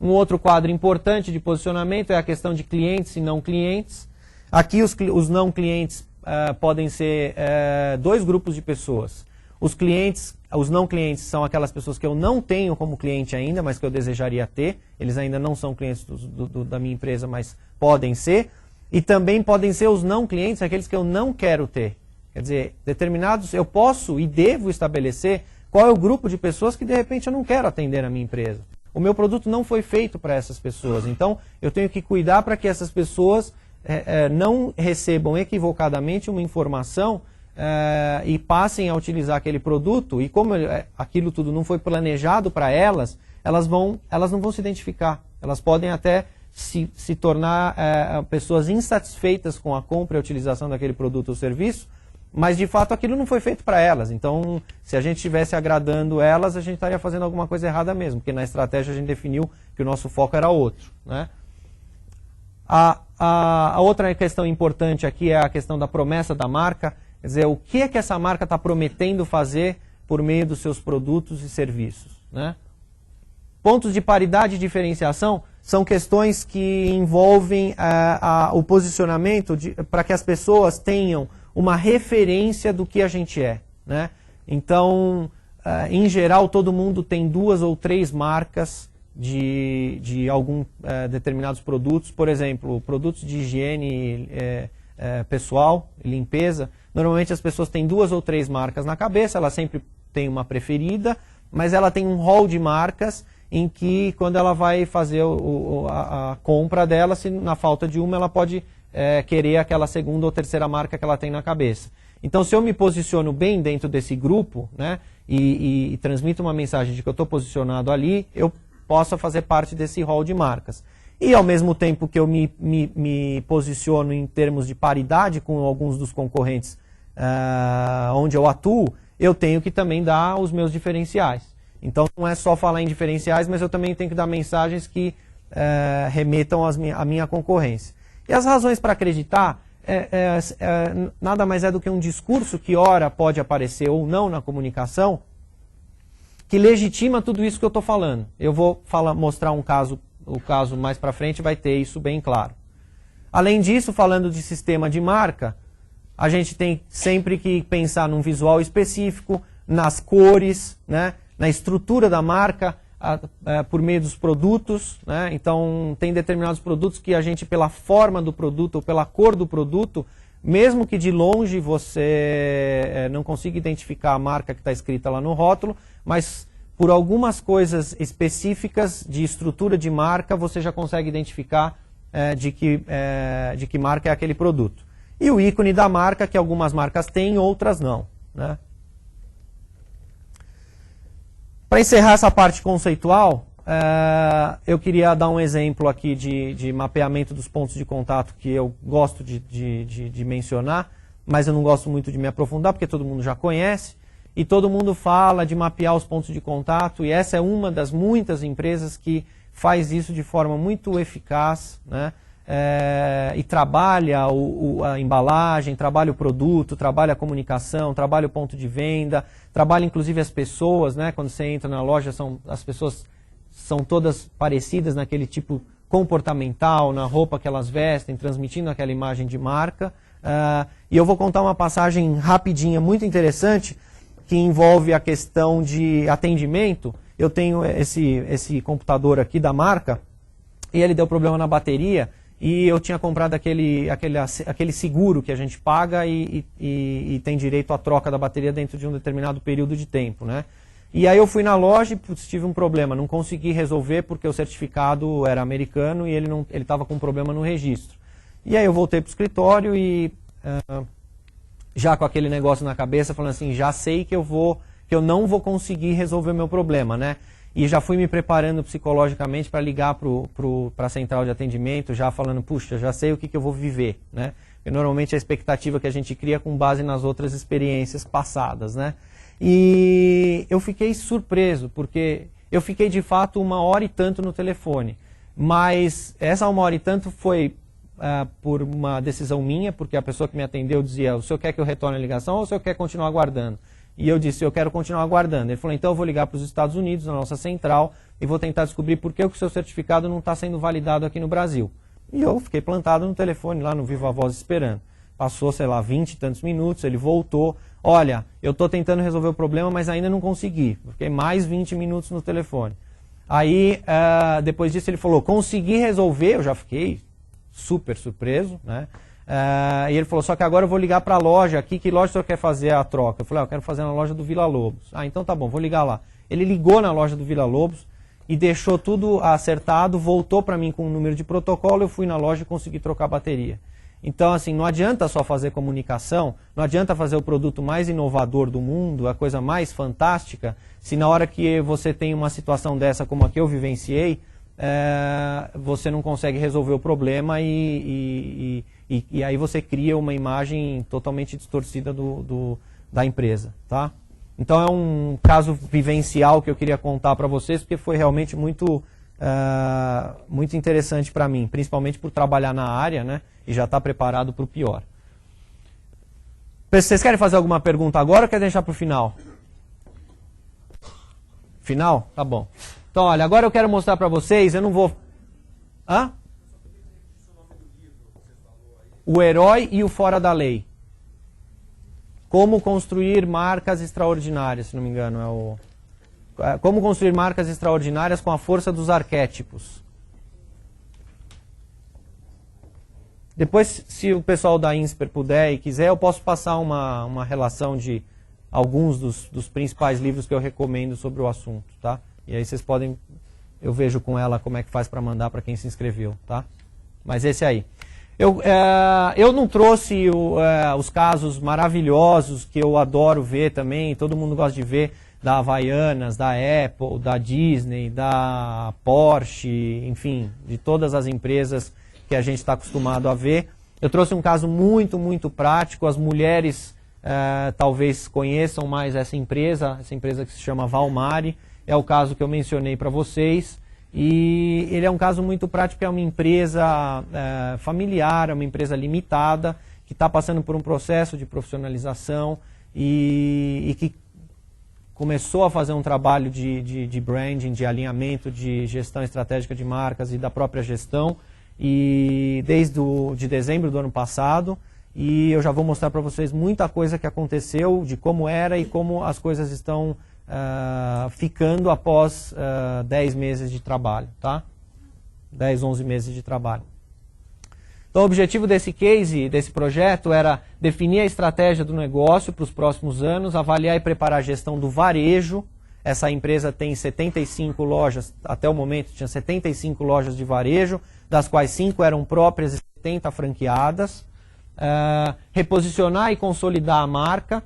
Um outro quadro importante de posicionamento é a questão de clientes e não clientes. Aqui os não clientes podem ser dois grupos de pessoas. Os não clientes são aquelas pessoas que eu não tenho como cliente ainda, mas que eu desejaria ter. Eles ainda não são clientes da minha empresa, mas podem ser. E também podem ser os não clientes, aqueles que eu não quero ter. Quer dizer, determinados, eu posso e devo estabelecer qual é o grupo de pessoas que de repente eu não quero atender na minha empresa. O meu produto não foi feito para essas pessoas. Então, eu tenho que cuidar para que essas pessoas não recebam equivocadamente uma informação e passem a utilizar aquele produto. E como aquilo tudo não foi planejado para elas, elas não vão se identificar. Elas podem até se tornar pessoas insatisfeitas com a compra e a utilização daquele produto ou serviço, mas de fato aquilo não foi feito para elas. Então, se a gente estivesse agradando elas, a gente estaria fazendo alguma coisa errada mesmo, porque na estratégia a gente definiu que o nosso foco era outro, né? A outra questão importante aqui é a questão da promessa da marca, quer dizer, o que é que essa marca está prometendo fazer por meio dos seus produtos e serviços, né? Pontos de paridade e diferenciação são questões que envolvem o posicionamento para que as pessoas tenham uma referência do que a gente é, né? Então, em geral, todo mundo tem 2 ou 3 marcas de algum determinados produtos. Por exemplo, produtos de higiene pessoal, limpeza. Normalmente as pessoas têm 2 ou 3 marcas na cabeça, ela sempre tem uma preferida, mas ela tem um rol de marcas em que, quando ela vai fazer a compra dela, se na falta de uma, ela pode querer aquela segunda ou terceira marca que ela tem na cabeça. Então, se eu me posiciono bem dentro desse grupo, né, e transmito uma mensagem de que eu estou posicionado ali, eu posso fazer parte desse rol de marcas. E, ao mesmo tempo que eu me posiciono em termos de paridade com alguns dos concorrentes onde eu atuo, eu tenho que também dar os meus diferenciais. Então, não é só falar em diferenciais, mas eu também tenho que dar mensagens que remetam à minha concorrência. E as razões para acreditar nada mais é do que um discurso que, ora, pode aparecer ou não na comunicação, que legitima tudo isso que eu estou falando. Eu vou mostrar o caso mais para frente vai ter isso bem claro. Além disso, falando de sistema de marca, a gente tem sempre que pensar num visual específico, nas cores, né, na estrutura da marca, por meio dos produtos, né? Então, tem determinados produtos que a gente, pela forma do produto ou pela cor do produto, mesmo que de longe você não consiga identificar a marca que está escrita lá no rótulo, mas por algumas coisas específicas de estrutura de marca, você já consegue identificar de que marca é aquele produto. E o ícone da marca, que algumas marcas têm, outras não, né? Para encerrar essa parte conceitual, eu queria dar um exemplo aqui de mapeamento dos pontos de contato que eu gosto de mencionar, mas eu não gosto muito de me aprofundar, porque todo mundo já conhece, e todo mundo fala de mapear os pontos de contato, e essa é uma das muitas empresas que faz isso de forma muito eficaz, né? E trabalha a embalagem, trabalha o produto, trabalha a comunicação, trabalha o ponto de venda, trabalha inclusive as pessoas, né? Quando você entra na loja, as pessoas são todas parecidas naquele tipo comportamental, na roupa que elas vestem, transmitindo aquela imagem de marca. E eu vou contar uma passagem rapidinha, muito interessante, que envolve a questão de atendimento. Eu tenho esse computador aqui da marca, e ele deu problema na bateria, e eu tinha comprado aquele seguro que a gente paga e tem direito à troca da bateria dentro de um determinado período de tempo, né? E aí eu fui na loja e tive um problema, não consegui resolver porque o certificado era americano e ele estava com um problema no registro. E aí eu voltei para o escritório e já com aquele negócio na cabeça, falando assim, já sei que eu não vou conseguir resolver meu problema, né? E já fui me preparando psicologicamente para ligar para a central de atendimento, já falando, puxa, já sei o que eu vou viver, né? Porque normalmente a expectativa que a gente cria com base nas outras experiências passadas, né? E eu fiquei surpreso, porque eu fiquei de fato 1h e tanto no telefone. Mas essa 1h e tanto foi por uma decisão minha, porque a pessoa que me atendeu dizia, o senhor quer que eu retorne a ligação ou o senhor quer continuar aguardando? E eu disse, eu quero continuar aguardando. Ele falou, então eu vou ligar para os Estados Unidos, na nossa central, e vou tentar descobrir por que o seu certificado não está sendo validado aqui no Brasil. E eu fiquei plantado no telefone, lá no Viva Voz, esperando. Passou, sei lá, 20 e tantos minutos, ele voltou. Olha, eu estou tentando resolver o problema, mas ainda não consegui. Fiquei mais 20 minutos no telefone. Aí, depois disso, ele falou, consegui resolver, eu já fiquei super surpreso, né? E ele falou, só que agora eu vou ligar para a loja aqui, que loja o senhor quer fazer a troca? Eu falei, eu quero fazer na loja do Villa Lobos. Então tá bom, vou ligar lá. Ele ligou na loja do Villa Lobos e deixou tudo acertado, voltou para mim com um número de protocolo, eu fui na loja e consegui trocar a bateria. Então, assim, não adianta só fazer comunicação, não adianta fazer o produto mais inovador do mundo, a coisa mais fantástica, se na hora que você tem uma situação dessa como a que eu vivenciei, você não consegue resolver o problema e aí você cria uma imagem totalmente distorcida da empresa, tá? Então é um caso vivencial que eu queria contar para vocês, porque foi realmente muito interessante para mim, principalmente por trabalhar na área, né, e já estar preparado para o pior. Vocês querem fazer alguma pergunta agora ou quer deixar para o final? Final? Tá bom. Então, olha, agora eu quero mostrar para vocês, eu não vou... O Herói e o Fora da Lei. Como construir marcas extraordinárias, se não me engano. Como construir marcas extraordinárias com a força dos arquétipos. Depois, se o pessoal da INSPER puder e quiser, eu posso passar uma relação de alguns dos principais livros que eu recomendo sobre o assunto, tá? E aí vocês podem, eu vejo com ela como é que faz para mandar para quem se inscreveu, tá? Mas esse aí. Eu não trouxe os casos maravilhosos que eu adoro ver também, todo mundo gosta de ver, da Havaianas, da Apple, da Disney, da Porsche, enfim, de todas as empresas que a gente está acostumado a ver. Eu trouxe um caso muito, muito prático. As mulheres talvez conheçam mais essa empresa que se chama Valmari. É o caso que eu mencionei para vocês. E ele é um caso muito prático, é uma empresa familiar, é uma empresa limitada, que está passando por um processo de profissionalização e que começou a fazer um trabalho de branding, de alinhamento, de gestão estratégica de marcas e da própria gestão, e desde de dezembro do ano passado, e eu já vou mostrar para vocês muita coisa que aconteceu, de como era e como as coisas estão ficando após 10 meses de trabalho, tá? 10, 11 meses de trabalho. Então o objetivo desse case, desse projeto, era definir a estratégia do negócio para os próximos anos, avaliar e preparar a gestão do varejo. Essa empresa tem 75 lojas, até o momento tinha 75 lojas de varejo, das quais 5 eram próprias e 70 franqueadas. Reposicionar e consolidar a marca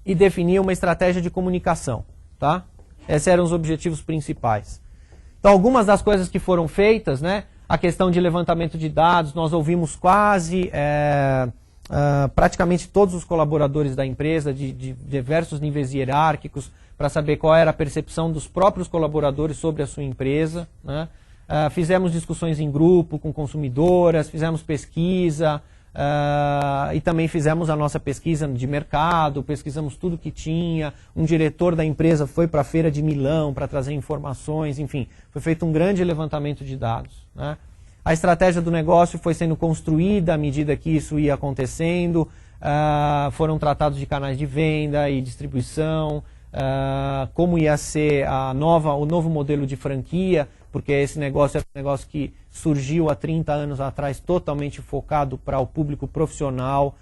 e definir uma estratégia de comunicação, tá? Esses eram os objetivos principais. Então, algumas das coisas que foram feitas, né? A questão de levantamento de dados, nós ouvimos praticamente todos os colaboradores da empresa, de diversos níveis hierárquicos, para saber qual era a percepção dos próprios colaboradores sobre a sua empresa, né? Fizemos discussões em grupo com consumidoras, fizemos pesquisa, E também fizemos a nossa pesquisa de mercado, pesquisamos tudo que tinha. Um diretor da empresa foi para a feira de Milão para trazer informações, enfim, foi feito um grande levantamento de dados, né? A estratégia do negócio foi sendo construída à medida que isso ia acontecendo, foram tratados de canais de venda e distribuição, como ia ser o novo modelo de franquia, porque esse negócio é um negócio que surgiu há 30 anos atrás, totalmente focado para o público profissional,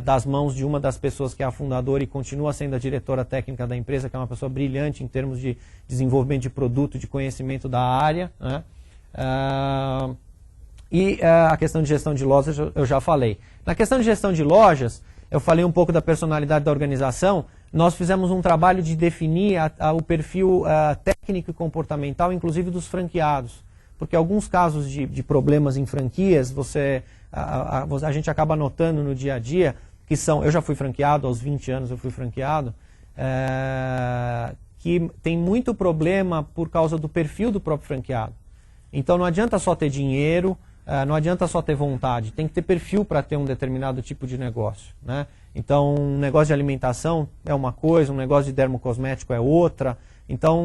das mãos de uma das pessoas que é a fundadora e continua sendo a diretora técnica da empresa, que é uma pessoa brilhante em termos de desenvolvimento de produto, de conhecimento da área, né? A questão de gestão de lojas eu já falei. Na questão de gestão de lojas, eu falei um pouco da personalidade da organização. Nós fizemos um trabalho de definir o perfil técnico e comportamental, inclusive dos franqueados. Porque alguns casos de problemas em franquias, a gente acaba notando no dia a dia, que são, eu já fui franqueado, aos 20 anos eu fui franqueado, que tem muito problema por causa do perfil do próprio franqueado. Então não adianta só ter dinheiro, não adianta só ter vontade, tem que ter perfil para ter um determinado tipo de negócio, né? Então um negócio de alimentação é uma coisa, um negócio de dermocosmético é outra. Então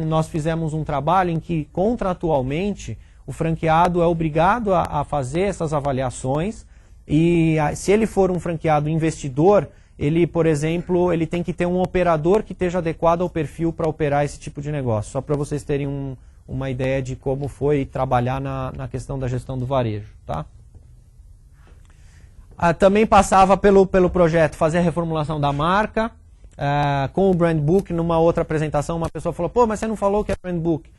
nós fizemos um trabalho em que contratualmente o franqueado é obrigado a fazer essas avaliações e se ele for um franqueado investidor, ele, por exemplo, ele tem que ter um operador que esteja adequado ao perfil para operar esse tipo de negócio. Só para vocês terem uma ideia de como foi trabalhar na questão da gestão do varejo, tá? Também passava pelo projeto fazer a reformulação da marca, com o Brand Book. Numa outra apresentação, uma pessoa falou, pô, mas você não falou que é Brand Book.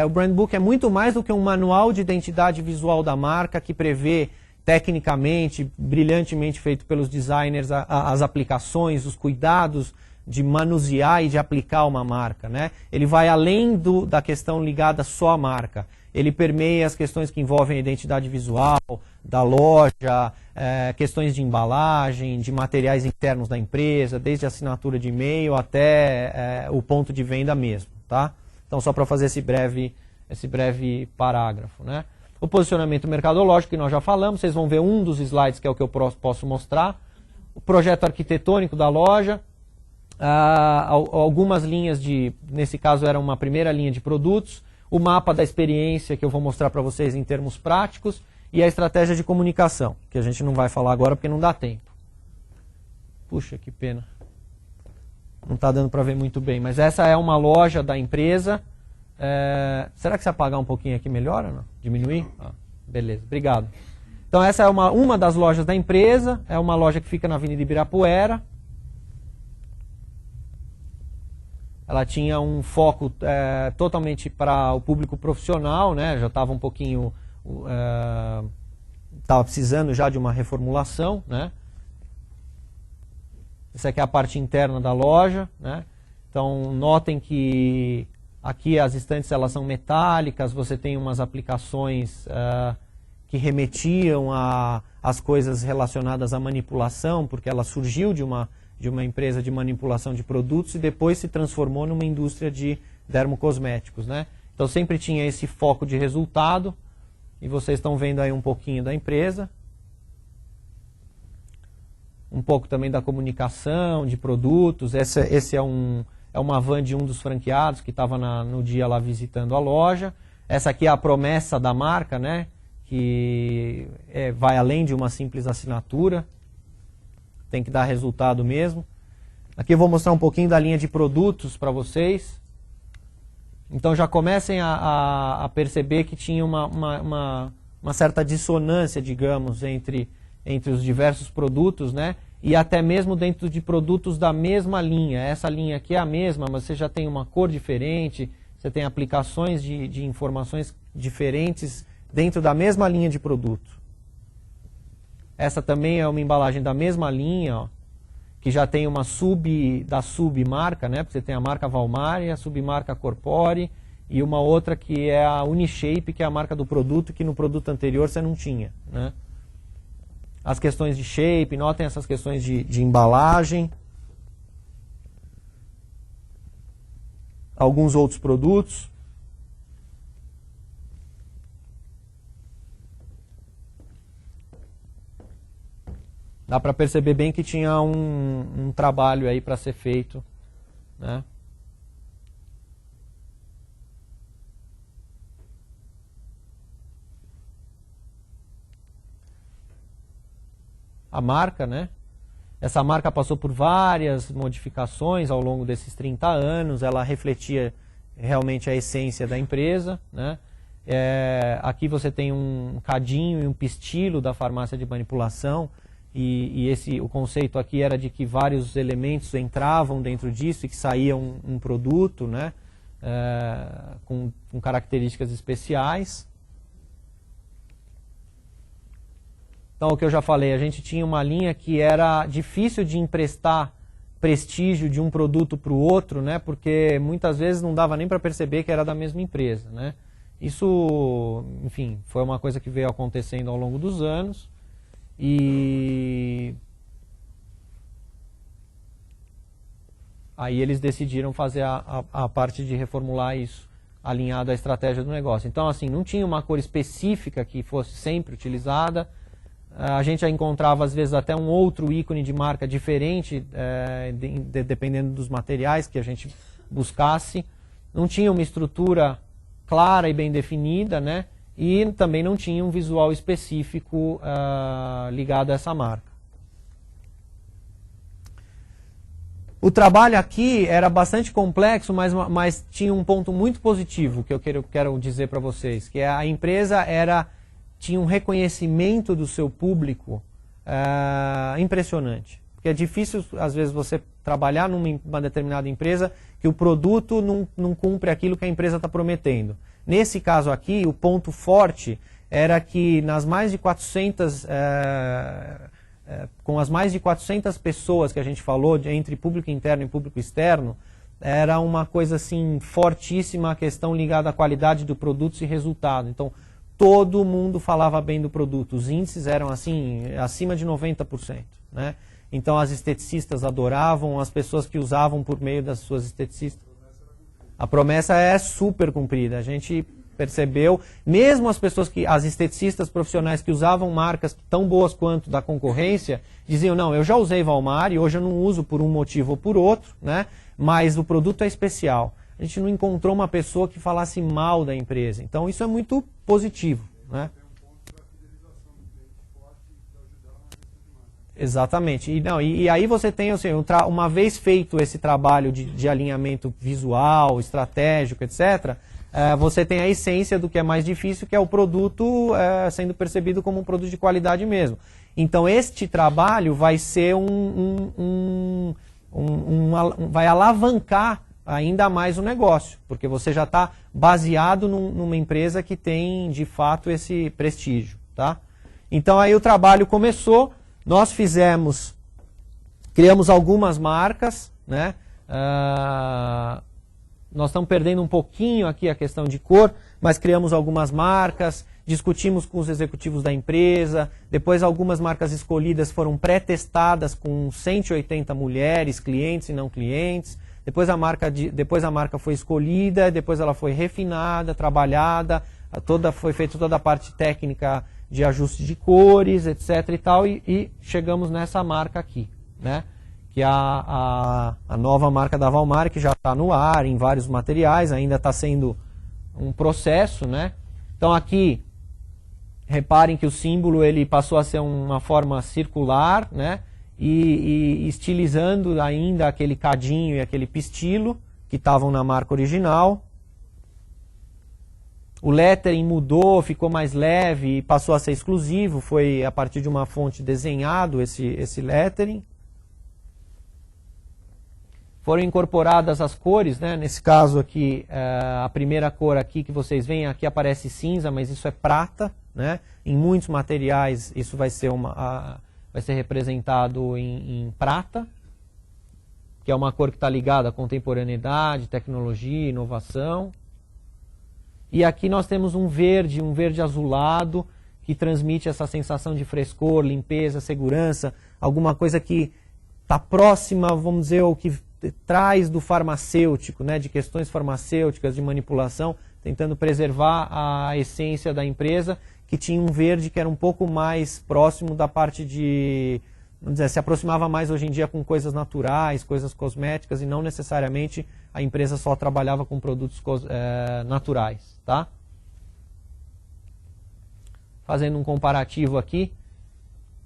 O Brand Book é muito mais do que um manual de identidade visual da marca que prevê tecnicamente, brilhantemente feito pelos designers, as aplicações, os cuidados de manusear e de aplicar uma marca, né? Ele vai além da questão ligada só à marca. Ele permeia as questões que envolvem a identidade visual da loja, questões de embalagem, de materiais internos da empresa, desde a assinatura de e-mail até o ponto de venda mesmo, tá? Então, só para fazer esse breve parágrafo, né? O posicionamento mercadológico, que nós já falamos, vocês vão ver um dos slides, que é o que eu posso mostrar. O projeto arquitetônico da loja, algumas linhas nesse caso era uma primeira linha de produtos, o mapa da experiência que eu vou mostrar para vocês em termos práticos e a estratégia de comunicação, que a gente não vai falar agora porque não dá tempo. Puxa, que pena. Não está dando para ver muito bem, mas essa é uma loja da empresa. Será que se apagar um pouquinho aqui melhora? Não? Diminuir? Beleza, obrigado. Então essa é uma das lojas da empresa, é uma loja que fica na Avenida Ibirapuera. Ela tinha um foco totalmente para o público profissional, né? Já estava um pouquinho... Estava precisando já de uma reformulação, né? Essa aqui é a parte interna da loja, né? Então, notem que aqui as estantes elas são metálicas, você tem umas aplicações que remetiam às coisas relacionadas à manipulação, porque ela surgiu de uma empresa de manipulação de produtos e depois se transformou numa indústria de dermocosméticos, né? Então sempre tinha esse foco de resultado e vocês estão vendo aí um pouquinho da empresa, um pouco também da comunicação, de produtos. Esse é uma van de um dos franqueados que estava no dia lá visitando a loja. Essa aqui é a promessa da marca, né? Que vai além de uma simples assinatura. Tem que dar resultado mesmo. Aqui eu vou mostrar um pouquinho da linha de produtos para vocês. Então já comecem a perceber que tinha uma certa dissonância, digamos, entre os diversos produtos, né? E até mesmo dentro de produtos da mesma linha. Essa linha aqui é a mesma, mas você já tem uma cor diferente, você tem aplicações de informações diferentes dentro da mesma linha de produto. Essa também é uma embalagem da mesma linha, ó, que já tem uma submarca, né? Porque você tem a marca Valmari, a submarca Corpore e uma outra que é a Unishape, que é a marca do produto, que no produto anterior você não tinha, né? As questões de shape, notem essas questões de embalagem. Alguns outros produtos. Dá para perceber bem que tinha um trabalho aí para ser feito, né? A marca, né? Essa marca passou por várias modificações ao longo desses 30 anos, ela refletia realmente a essência da empresa, né? Aqui você tem um cadinho e um pistilo da farmácia de manipulação, e o conceito aqui era de que vários elementos entravam dentro disso e que saía um produto, né? Com características especiais. Então, o que eu já falei, a gente tinha uma linha que era difícil de emprestar prestígio de um produto para o outro, né? Porque muitas vezes não dava nem para perceber que era da mesma empresa, né? Isso, enfim, foi uma coisa que veio acontecendo ao longo dos anos. E aí eles decidiram fazer a parte de reformular isso, alinhado à estratégia do negócio. Então, assim, não tinha uma cor específica que fosse sempre utilizada. A gente já encontrava, às vezes, até um outro ícone de marca diferente, dependendo dos materiais que a gente buscasse. Não tinha uma estrutura clara e bem definida, né? E também não tinha um visual específico ligado a essa marca. O trabalho aqui era bastante complexo, mas tinha um ponto muito positivo que eu quero dizer para vocês, que a empresa tinha um reconhecimento do seu público impressionante. Porque é difícil, às vezes, você trabalhar numa determinada empresa que o produto não cumpre aquilo que a empresa está prometendo. Nesse caso aqui, o ponto forte era que nas mais de 400, com as mais de 400 pessoas que a gente falou, entre público interno e público externo, era uma coisa assim fortíssima a questão ligada à qualidade do produto e resultado. Então, todo mundo falava bem do produto. Os índices eram assim, acima de 90%. Né? Então as esteticistas adoravam, as pessoas que usavam por meio das suas esteticistas. A promessa é super cumprida. A gente percebeu, mesmo as esteticistas profissionais que usavam marcas tão boas quanto da concorrência, diziam, não, eu já usei Walmart e hoje eu não uso por um motivo ou por outro, né? Mas o produto é especial. A gente não encontrou uma pessoa que falasse mal da empresa. Então isso é muito positivo, né? Exatamente. E aí você tem, assim, uma vez feito esse trabalho de alinhamento visual, estratégico, etc., você tem a essência do que é mais difícil, que é o produto sendo percebido como um produto de qualidade mesmo. Então este trabalho vai ser vai alavancar ainda mais o negócio, porque você já está baseado numa empresa que tem, de fato, esse prestígio. Tá? Então aí o trabalho começou, nós criamos algumas marcas, né? Nós estamos perdendo um pouquinho aqui a questão de cor, mas criamos algumas marcas, discutimos com os executivos da empresa, depois algumas marcas escolhidas foram pré-testadas com 180 mulheres, clientes e não clientes. Depois a marca foi escolhida, depois ela foi refinada, trabalhada, foi feita toda a parte técnica de ajuste de cores, etc. e tal, e chegamos nessa marca aqui, né? Que é a nova marca da Walmart, que já está no ar, em vários materiais, ainda está sendo um processo, né? Então aqui, reparem que o símbolo ele passou a ser uma forma circular, né? E estilizando ainda aquele cadinho e aquele pistilo que estavam na marca original. O lettering mudou, ficou mais leve e passou a ser exclusivo, foi a partir de uma fonte desenhado esse lettering. Foram incorporadas as cores, né? Nesse caso aqui, a primeira cor aqui que vocês veem, aqui aparece cinza, mas isso é prata, né? Em muitos materiais isso vai ser representado em prata, que é uma cor que está ligada à contemporaneidade, tecnologia, inovação. E aqui nós temos um verde azulado, que transmite essa sensação de frescor, limpeza, segurança, alguma coisa que está próxima, vamos dizer, ou que traz do farmacêutico, né, de questões farmacêuticas, de manipulação, tentando preservar a essência da empresa, que tinha um verde que era um pouco mais próximo da parte vamos dizer, se aproximava mais hoje em dia com coisas naturais, coisas cosméticas, e não necessariamente a empresa só trabalhava com produtos naturais, tá? Fazendo um comparativo aqui,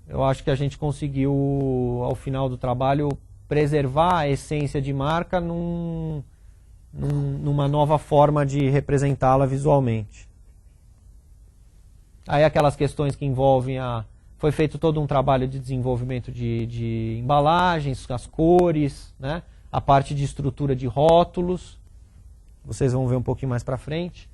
eu acho que a gente conseguiu, ao final do trabalho, preservar a essência de marca numa nova forma de representá-la visualmente. Aí aquelas questões que envolvem foi feito todo um trabalho de desenvolvimento de embalagens, as cores, né? A parte de estrutura de rótulos. Vocês vão ver um pouquinho mais para frente.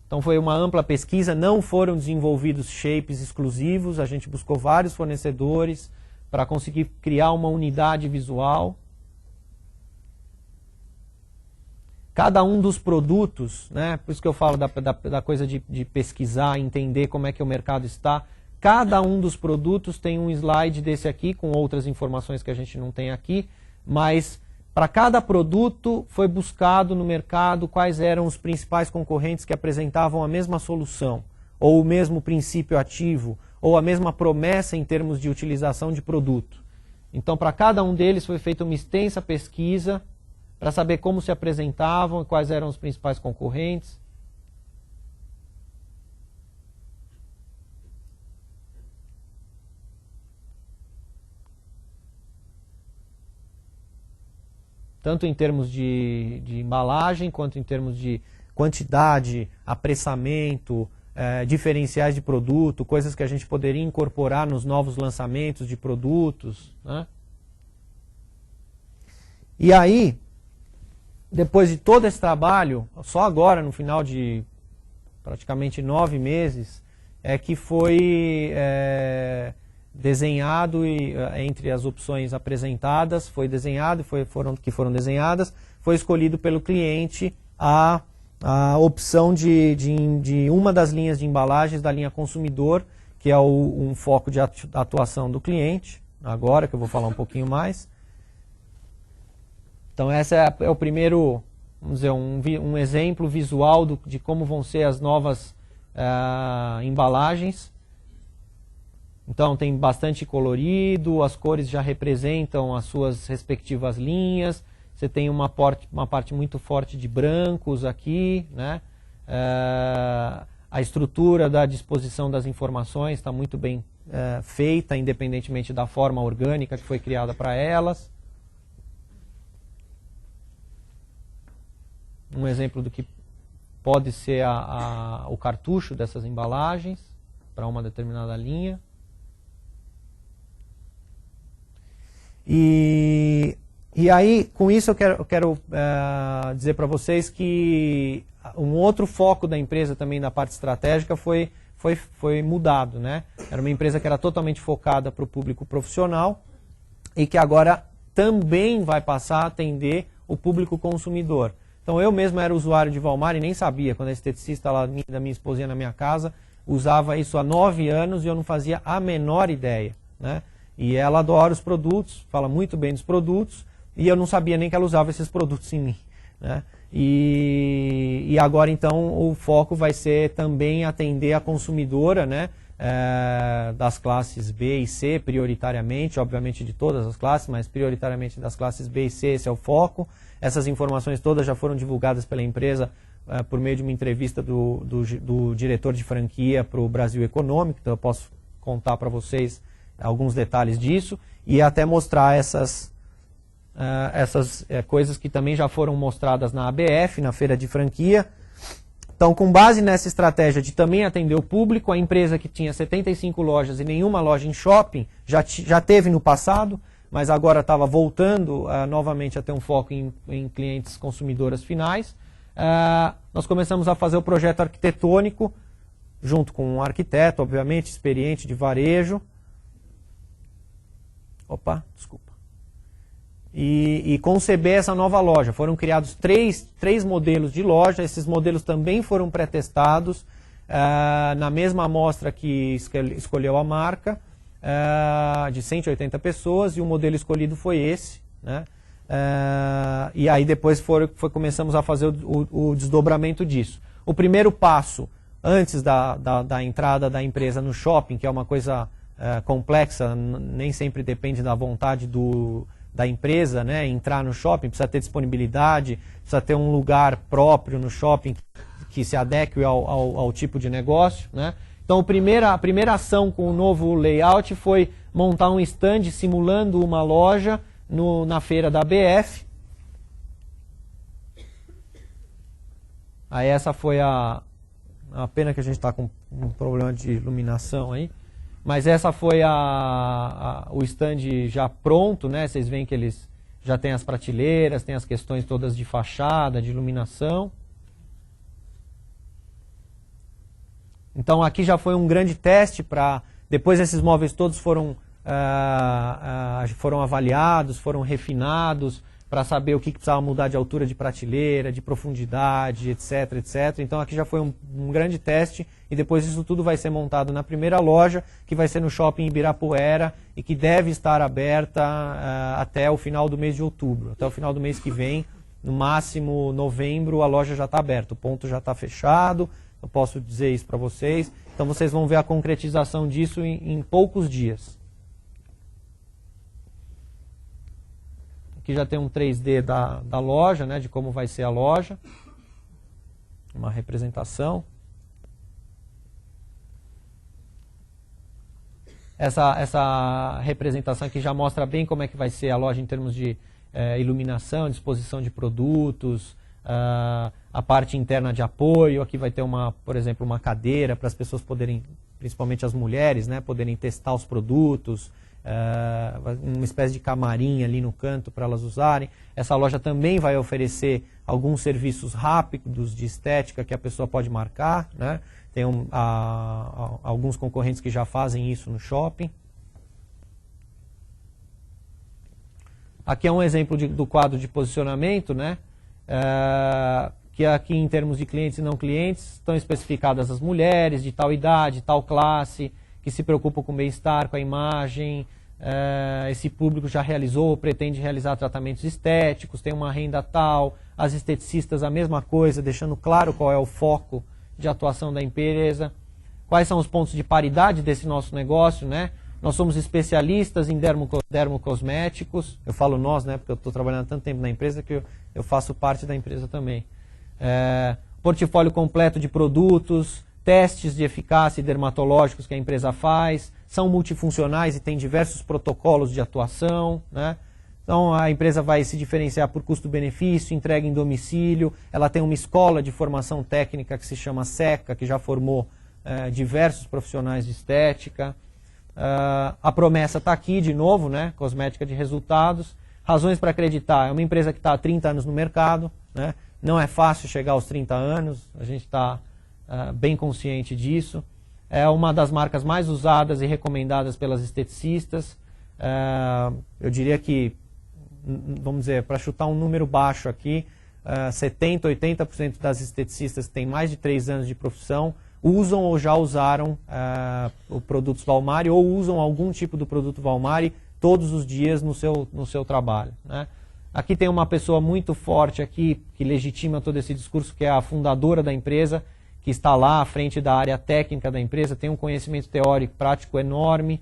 Então foi uma ampla pesquisa, não foram desenvolvidos shapes exclusivos, a gente buscou vários fornecedores para conseguir criar uma unidade visual. Cada um dos produtos, né, por isso que eu falo da coisa de pesquisar, entender como é que o mercado está, cada um dos produtos tem um slide desse aqui, com outras informações que a gente não tem aqui, mas para cada produto foi buscado no mercado quais eram os principais concorrentes que apresentavam a mesma solução, ou o mesmo princípio ativo, ou a mesma promessa em termos de utilização de produto. Então, para cada um deles foi feita uma extensa pesquisa para saber como se apresentavam, quais eram os principais concorrentes. Tanto em termos de embalagem, quanto em termos de quantidade, apressamento, diferenciais de produto, coisas que a gente poderia incorporar nos novos lançamentos de produtos, né? E aí, depois de todo esse trabalho, só agora, no final de praticamente 9 meses, é que foi desenhado, e entre as opções apresentadas, foi desenhado, que foram desenhadas, foi escolhido pelo cliente a opção de uma das linhas de embalagens da linha consumidor, que é um foco de atuação do cliente, agora que eu vou falar um pouquinho mais. Então esse é o primeiro, vamos dizer, um exemplo visual de como vão ser as novas embalagens. Então tem bastante colorido, as cores já representam as suas respectivas linhas. Você tem uma parte muito forte de brancos aqui, né? A estrutura da disposição das informações está muito bem feita, independentemente da forma orgânica que foi criada para elas. Um exemplo do que pode ser o cartucho dessas embalagens para uma determinada linha. E aí, com isso, eu quero dizer para vocês que um outro foco da empresa também na parte estratégica foi mudado, né? Era uma empresa que era totalmente focada para o público profissional e que agora também vai passar a atender o público consumidor. Então eu mesmo era usuário de Walmart e nem sabia, quando a esteticista lá, da minha esposinha na minha casa usava isso há 9 anos e eu não fazia a menor ideia, né? E ela adora os produtos, fala muito bem dos produtos, e eu não sabia nem que ela usava esses produtos em mim, né? E agora então o foco vai ser também atender a consumidora, né? Das classes B e C prioritariamente, obviamente de todas as classes, mas prioritariamente das classes B e C, esse é o foco. Essas informações todas já foram divulgadas pela empresa por meio de uma entrevista do diretor de franquia para o Brasil Econômico, então eu posso contar para vocês alguns detalhes disso e até mostrar essas coisas que também já foram mostradas na ABF, na feira de franquia. Então, com base nessa estratégia de também atender o público, a empresa que tinha 75 lojas e nenhuma loja em shopping, já teve no passado, mas agora estava voltando novamente a ter um foco em clientes consumidoras finais. Nós começamos a fazer o projeto arquitetônico, junto com um arquiteto, obviamente, experiente de varejo. E conceber essa nova loja. Foram criados três modelos de loja, esses modelos também foram pré-testados na mesma amostra que escolheu a marca, de 180 pessoas, e o modelo escolhido foi esse, né? E aí depois começamos a fazer o desdobramento disso. O primeiro passo, antes da entrada da empresa no shopping, que é uma coisa complexa, nem sempre depende da vontade da empresa, né, entrar no shopping, precisa ter disponibilidade, precisa ter um lugar próprio no shopping que se adeque ao tipo de negócio, né? Então a primeira ação com o novo layout foi montar um stand simulando uma loja na feira da BF. Aí essa foi a pena que a gente está com um problema de iluminação aí. Mas essa foi o stand já pronto, né? Vocês veem que eles já têm as prateleiras, tem as questões todas de fachada, de iluminação. Então aqui já foi um grande teste para... Depois esses móveis todos foram avaliados, foram refinados, para saber o que precisava mudar de altura de prateleira, de profundidade, etc, etc. Então aqui já foi um grande teste e depois isso tudo vai ser montado na primeira loja, que vai ser no shopping Ibirapuera e que deve estar aberta até o final do mês de outubro. Até o final do mês que vem, no máximo novembro, a loja já está aberta, o ponto já está fechado, eu posso dizer isso para vocês. Então vocês vão ver a concretização disso em poucos dias. Aqui já tem um 3D da loja, né, de como vai ser a loja. Uma representação. Essa representação aqui já mostra bem como é que vai ser a loja em termos de iluminação, disposição de produtos, a parte interna de apoio. Aqui vai ter, por exemplo, uma cadeira para as pessoas poderem, principalmente as mulheres, né, poderem testar os produtos. Uma espécie de camarim ali no canto para elas usarem. Essa loja também vai oferecer alguns serviços rápidos de estética que a pessoa pode marcar, né? Tem alguns concorrentes que já fazem isso no shopping. Aqui é um exemplo do quadro de posicionamento, né? Que aqui em termos de clientes e não clientes estão especificadas as mulheres de tal idade, tal classe, que se preocupam com o bem-estar, com a imagem. Esse público já realizou ou pretende realizar tratamentos estéticos, tem uma renda tal. As esteticistas a mesma coisa, deixando claro qual é o foco de atuação da empresa. Quais são os pontos de paridade desse nosso negócio, né? Nós somos especialistas em dermocosméticos. Eu falo nós, né, porque eu estou trabalhando há tanto tempo na empresa que eu faço parte da empresa também. Portfólio completo de produtos, testes de eficácia dermatológicos que a empresa faz, são multifuncionais e tem diversos protocolos de atuação, né? Então a empresa vai se diferenciar por custo-benefício, entrega em domicílio, ela tem uma escola de formação técnica que se chama SECA, que já formou diversos profissionais de estética. A promessa está aqui de novo, né? Cosmética de resultados. Razões para acreditar, é uma empresa que está há 30 anos no mercado, né? Não é fácil chegar aos 30 anos, a gente está bem consciente disso. É uma das marcas mais usadas e recomendadas pelas esteticistas. Eu diria que, vamos dizer, para chutar um número baixo aqui, 70%, 80% das esteticistas que têm mais de 3 anos de profissão usam ou já usaram o produtos Valmari ou usam algum tipo do produto Valmari todos os dias no seu trabalho, né? Aqui tem uma pessoa muito forte aqui que legitima todo esse discurso, que é a fundadora da empresa, que está lá à frente da área técnica da empresa, tem um conhecimento teórico prático enorme,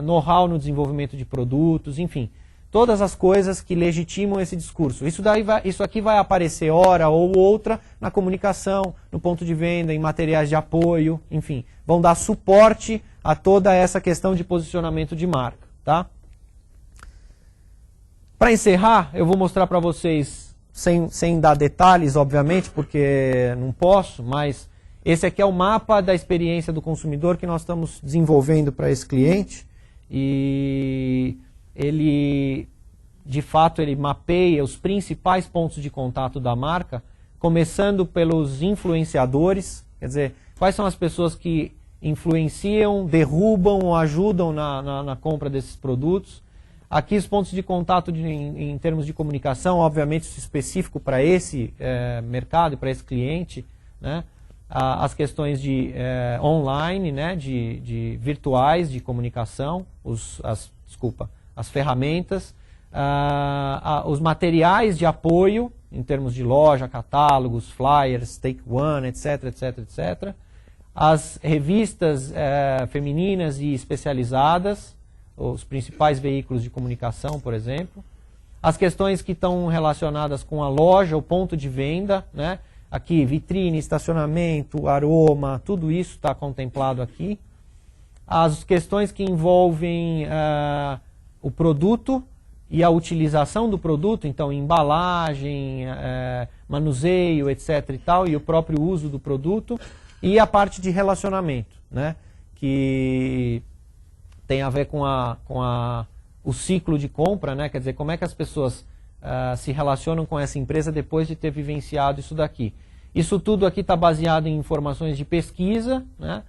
know-how no desenvolvimento de produtos, enfim, todas as coisas que legitimam esse discurso. Isso aqui vai aparecer hora ou outra na comunicação, no ponto de venda, em materiais de apoio, enfim, vão dar suporte a toda essa questão de posicionamento de marca, tá? Para encerrar, eu vou mostrar para vocês, sem dar detalhes, obviamente, porque não posso, mas esse aqui é o mapa da experiência do consumidor que nós estamos desenvolvendo para esse cliente. E ele, de fato, ele mapeia os principais pontos de contato da marca, começando pelos influenciadores, quer dizer, quais são as pessoas que influenciam, derrubam ou ajudam na compra desses produtos. Aqui os pontos de contato em termos de comunicação, obviamente específico para esse mercado, para esse cliente, né? As questões de online, né? de virtuais de comunicação, as ferramentas, os materiais de apoio, em termos de loja, catálogos, flyers, take one, etc, etc, etc. as revistas femininas e especializadas, os principais veículos de comunicação, por exemplo, as questões que estão relacionadas com a loja, o ponto de venda, né? Aqui, vitrine, estacionamento, aroma, tudo isso está contemplado aqui. As questões que envolvem o produto e a utilização do produto, então embalagem, manuseio, etc. e tal, e o próprio uso do produto. E a parte de relacionamento, né? Que tem a ver com o ciclo de compra, né? Quer dizer, como é que as pessoas se relacionam com essa empresa depois de ter vivenciado isso daqui. Isso tudo aqui está baseado em informações de pesquisa, né?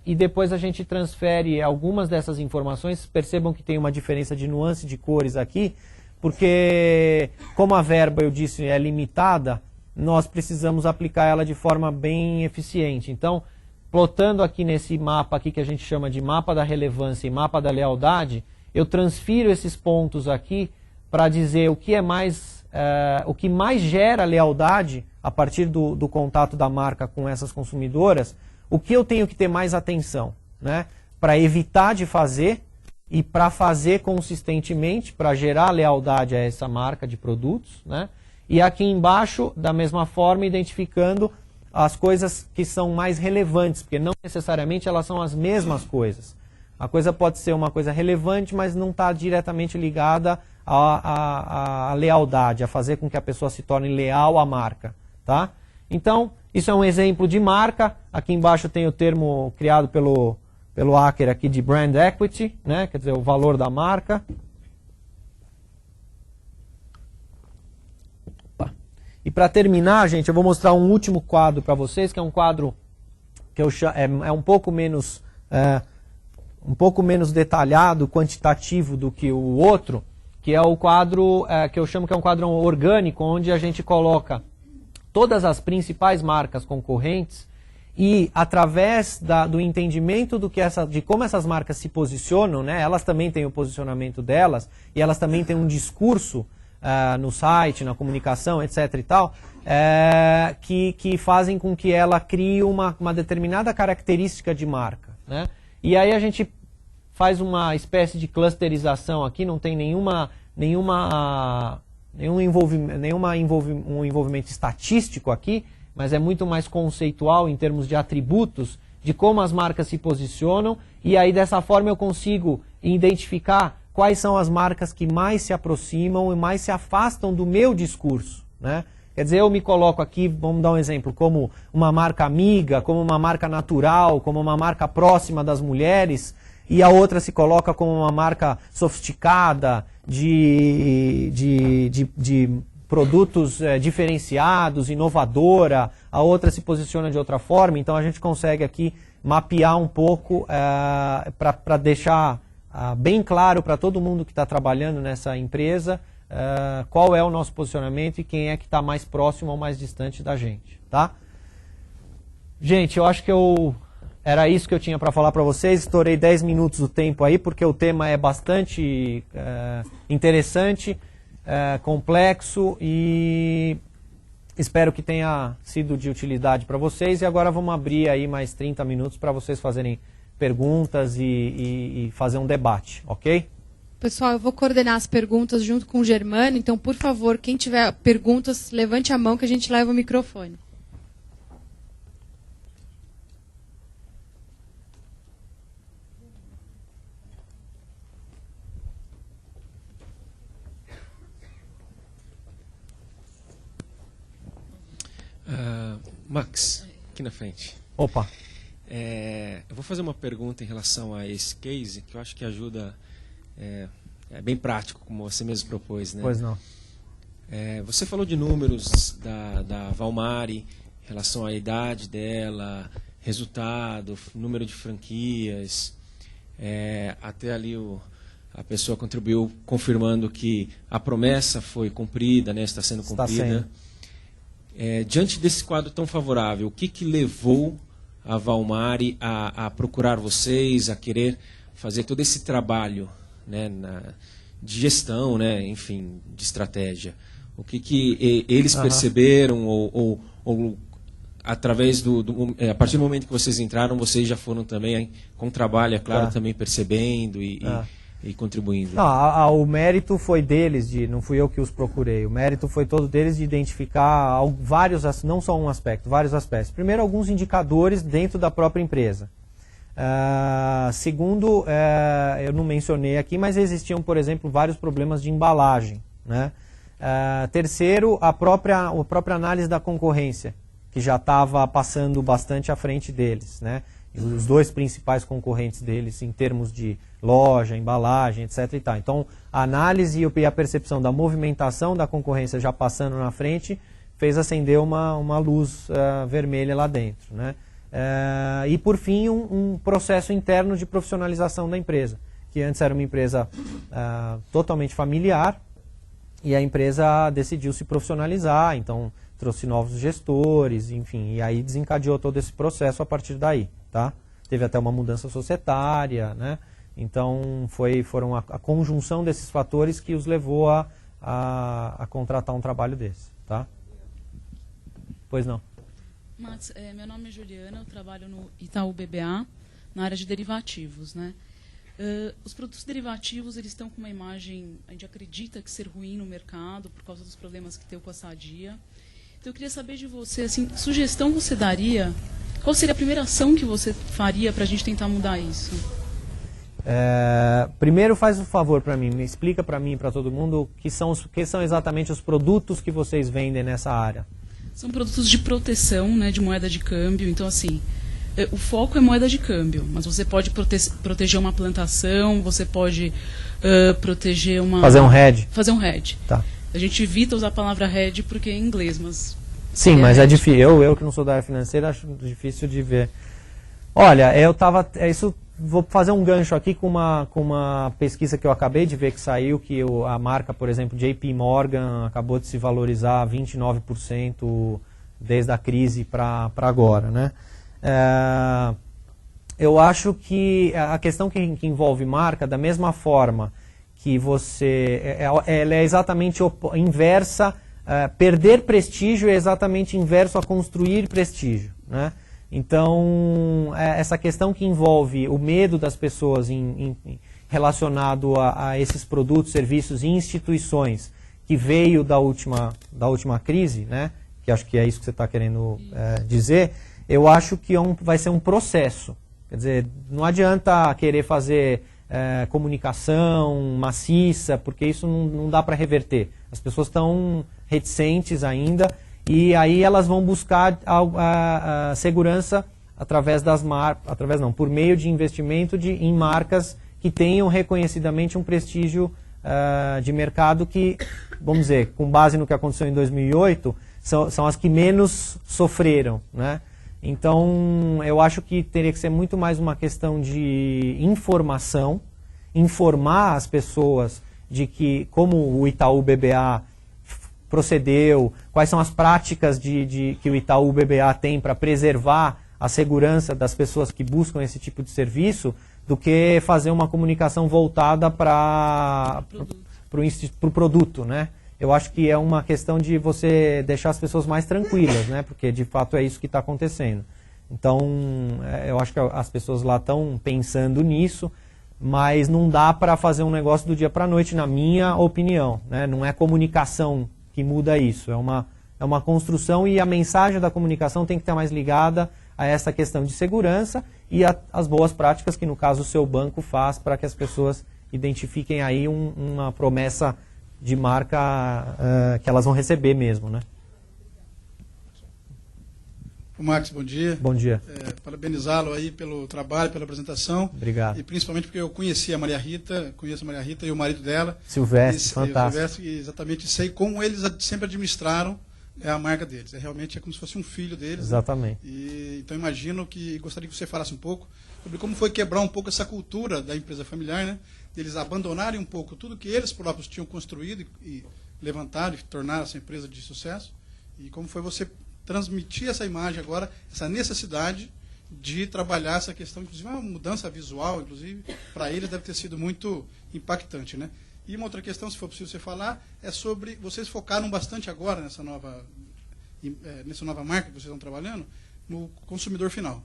E depois a gente transfere algumas dessas informações. Percebam que tem uma diferença de nuance de cores aqui, porque como a verba, eu disse, é limitada, nós precisamos aplicar ela de forma bem eficiente. Então, plotando aqui nesse mapa aqui que a gente chama de mapa da relevância e mapa da lealdade, eu transfiro esses pontos aqui para dizer o que é mais, o que mais gera lealdade a partir do contato da marca com essas consumidoras, o que eu tenho que ter mais atenção, né? Para evitar de fazer e para fazer consistentemente, para gerar lealdade a essa marca de produtos, né? E aqui embaixo, da mesma forma, identificando as coisas que são mais relevantes, porque não necessariamente elas são as mesmas coisas. A coisa pode ser uma coisa relevante, mas não está diretamente ligada à lealdade, a fazer com que a pessoa se torne leal à marca. Tá? Então, isso é um exemplo de marca. Aqui embaixo tem o termo criado pelo hacker aqui de brand equity, né? Quer dizer, o valor da marca. E para terminar, gente, eu vou mostrar um último quadro para vocês, que é um quadro que é um pouco menos detalhado, quantitativo do que o outro, que é o quadro que eu chamo que é um quadro orgânico, onde a gente coloca todas as principais marcas concorrentes e, através do entendimento de como essas marcas se posicionam, né, elas também têm o posicionamento delas e elas também têm um discurso no site, na comunicação, etc. e tal, que fazem com que ela crie uma determinada característica de marca. Né? E aí a gente faz uma espécie de clusterização aqui, não tem nenhum envolvimento estatístico aqui, mas é muito mais conceitual em termos de atributos, de como as marcas se posicionam, e aí dessa forma eu consigo identificar quais são as marcas que mais se aproximam e mais se afastam do meu discurso, né? Quer dizer, eu me coloco aqui, vamos dar um exemplo, como uma marca amiga, como uma marca natural, como uma marca próxima das mulheres, e a outra se coloca como uma marca sofisticada, de produtos diferenciados, inovadora, a outra se posiciona de outra forma, então a gente consegue aqui mapear um pouco para deixar bem claro para todo mundo que está trabalhando nessa empresa qual é o nosso posicionamento e quem é que está mais próximo ou mais distante da gente, tá? Gente, eu acho que era isso que eu tinha para falar para vocês. Estourei 10 minutos do tempo aí, porque o tema é bastante interessante, complexo e espero que tenha sido de utilidade para vocês. E agora vamos abrir aí mais 30 minutos para vocês fazerem perguntas e fazer um debate, ok? Pessoal, eu vou coordenar as perguntas junto com o Germano, então, por favor, quem tiver perguntas, levante a mão que a gente leva o microfone. Max, aqui na frente. Opa! Eu vou fazer uma pergunta em relação a esse case, que eu acho que ajuda, é bem prático, como você mesmo propôs, né? Pois não. Você falou de números da Valmari, em relação à idade dela, resultado, número de franquias, até ali a pessoa contribuiu confirmando que a promessa foi cumprida, né? Está sendo cumprida. Diante desse quadro tão favorável, o que levou a Valmari a procurar vocês, a querer fazer todo esse trabalho, né, de gestão, né, enfim, de estratégia? O que eles perceberam ou através a partir do momento que vocês entraram, vocês já foram também com trabalho, é claro, também percebendo e contribuindo. Não, o mérito foi deles, não fui eu que os procurei. O mérito foi todo deles de identificar vários, não só um aspecto, vários aspectos. Primeiro, alguns indicadores dentro da própria empresa. Segundo, eu não mencionei aqui, mas existiam, por exemplo, vários problemas de embalagem, né? Terceiro, a própria análise da concorrência, que já estava passando bastante à frente deles, né? Os dois principais concorrentes deles em termos de loja, embalagem, etc. e tal. Então, a análise e a percepção da movimentação da concorrência já passando na frente fez acender uma luz vermelha lá dentro, né? E, por fim, um processo interno de profissionalização da empresa, que antes era uma empresa totalmente familiar, e a empresa decidiu se profissionalizar, então trouxe novos gestores, enfim, e aí desencadeou todo esse processo a partir daí, tá? Teve até uma mudança societária, né? Então foram a conjunção desses fatores que os levou a contratar um trabalho desse, tá? Pois não. Max, meu nome é Juliana, eu trabalho no Itaú BBA, na área de derivativos, né? Os produtos derivativos, eles estão com uma imagem, a gente acredita que ser ruim no mercado por causa dos problemas que tem com a Sadia. Então eu queria saber de você, assim, sugestão você daria, qual seria a primeira ação que você faria para a gente tentar mudar isso? Primeiro faz um favor para mim, me explica para mim e para todo mundo que são exatamente os produtos que vocês vendem nessa área. São produtos de proteção, né, de moeda de câmbio, então assim, o foco é moeda de câmbio, mas você pode proteger uma plantação, você pode proteger uma... Fazer um hedge. Fazer um hedge. Tá. A gente evita usar a palavra hedge porque é em inglês, mas... Sim, mas é difícil. Eu que não sou da área financeira, acho difícil de ver. Olha, vou fazer um gancho aqui com uma pesquisa que eu acabei de ver que saiu, que a marca, por exemplo, JP Morgan acabou de se valorizar 29% desde a crise para agora, né? Eu acho que a questão que envolve marca, da mesma forma que ela é exatamente inversa, perder prestígio é exatamente inverso a construir prestígio, né? Então, essa questão que envolve o medo das pessoas relacionado a esses produtos, serviços e instituições que veio da última crise, né? Que acho que é isso que você está querendo dizer, eu acho que vai ser um processo. Quer dizer, não adianta querer fazer comunicação maciça, porque isso não dá para reverter. As pessoas estão reticentes ainda, e aí elas vão buscar a segurança por meio de investimento em marcas que tenham reconhecidamente um prestígio de mercado que, vamos dizer, com base no que aconteceu em 2008, são as que menos sofreram, né? Então, eu acho que teria que ser muito mais uma questão de informação, informar as pessoas de como o Itaú BBA procedeu, quais são as práticas que o Itaú BBA tem para preservar a segurança das pessoas que buscam esse tipo de serviço, do que fazer uma comunicação voltada para o produto, né? Eu acho que é uma questão de você deixar as pessoas mais tranquilas, né? Porque de fato é isso que está acontecendo. Então, eu acho que as pessoas lá estão pensando nisso, mas não dá para fazer um negócio do dia para a noite, na minha opinião, né? Não é comunicação que muda isso, é uma construção, e a mensagem da comunicação tem que estar mais ligada a essa questão de segurança e as boas práticas que, no caso, o seu banco faz para que as pessoas identifiquem aí uma promessa de marca que elas vão receber mesmo, né? Max, bom dia. Bom dia. Parabenizá-lo aí pelo trabalho, pela apresentação. Obrigado. E principalmente porque eu conheço a Maria Rita e o marido dela. Silvestre, fantástico. Silvestre, exatamente, sei como eles sempre administraram a marca deles. Realmente é como se fosse um filho deles. Exatamente. Né? Então imagino que gostaria que você falasse um pouco sobre como foi quebrar um pouco essa cultura da empresa familiar, né? Eles abandonarem um pouco tudo que eles próprios tinham construído e levantaram e tornaram essa empresa de sucesso. E como foi você transmitir essa imagem agora, essa necessidade de trabalhar essa questão, inclusive uma mudança visual, inclusive, para eles deve ter sido muito impactante, né? E uma outra questão, se for possível você falar, é sobre, vocês focaram bastante agora nessa nova nessa nova marca que vocês estão trabalhando, no consumidor final.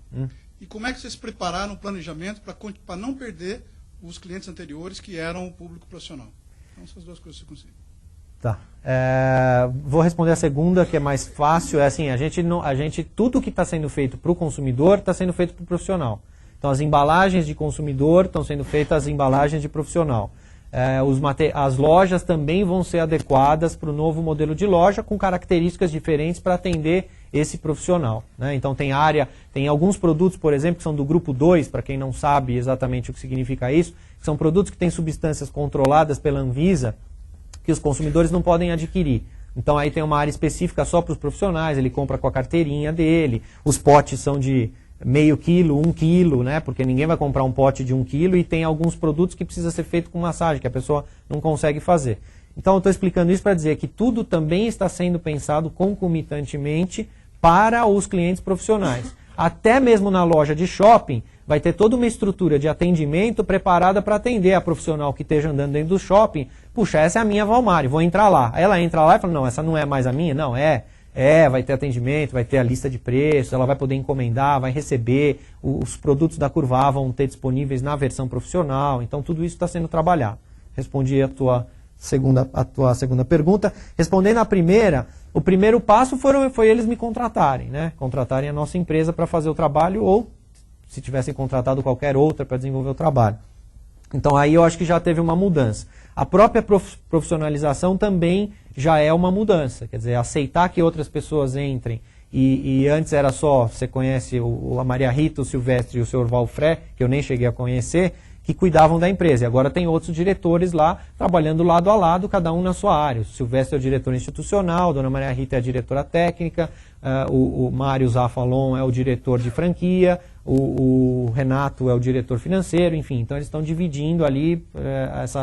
E como é que vocês prepararam o planejamento para não perder os clientes anteriores que eram o público profissional? Então, essas duas coisas você consegue. Tá. Vou responder a segunda, que é mais fácil. É assim, tudo que está sendo feito para o consumidor está sendo feito para o profissional. Então, as embalagens de consumidor estão sendo feitas as embalagens de profissional. As lojas também vão ser adequadas para o novo modelo de loja, com características diferentes para atender esse profissional, né? Então, tem alguns produtos, por exemplo, que são do grupo 2, para quem não sabe exatamente o que significa isso, que são produtos que têm substâncias controladas pela Anvisa, que os consumidores não podem adquirir. Então aí tem uma área específica só para os profissionais, ele compra com a carteirinha dele, os potes são de meio quilo, 1 quilo, né? Porque ninguém vai comprar um pote de 1 quilo, e tem alguns produtos que precisa ser feito com massagem, que a pessoa não consegue fazer. Então eu estou explicando isso para dizer que tudo também está sendo pensado concomitantemente para os clientes profissionais. Até mesmo na loja de shopping, vai ter toda uma estrutura de atendimento preparada para atender a profissional que esteja andando dentro do shopping. Puxa, essa é a minha Valmari, vou entrar lá. Aí ela entra lá e fala, não, essa não é mais a minha? Não, vai ter atendimento, vai ter a lista de preços, ela vai poder encomendar, vai receber, os produtos da Curvá vão ter disponíveis na versão profissional. Então tudo isso está sendo trabalhado. Respondi a tua segunda pergunta. Respondendo à primeira, o primeiro passo foi eles me contratarem, né? Contratarem a nossa empresa para fazer o trabalho, ou se tivessem contratado qualquer outra para desenvolver o trabalho. Então aí eu acho que já teve uma mudança. A própria profissionalização também já é uma mudança. Quer dizer, aceitar que outras pessoas entrem, e antes era só, você conhece a Maria Rita, o Silvestre e o Sr. Valfré, que eu nem cheguei a conhecer, que cuidavam da empresa. E agora tem outros diretores lá, trabalhando lado a lado, cada um na sua área. O Silvestre é o diretor institucional, a Dona Maria Rita é a diretora técnica, o Mário Zafalon é o diretor de franquia, o Renato é o diretor financeiro, enfim. Então eles estão dividindo ali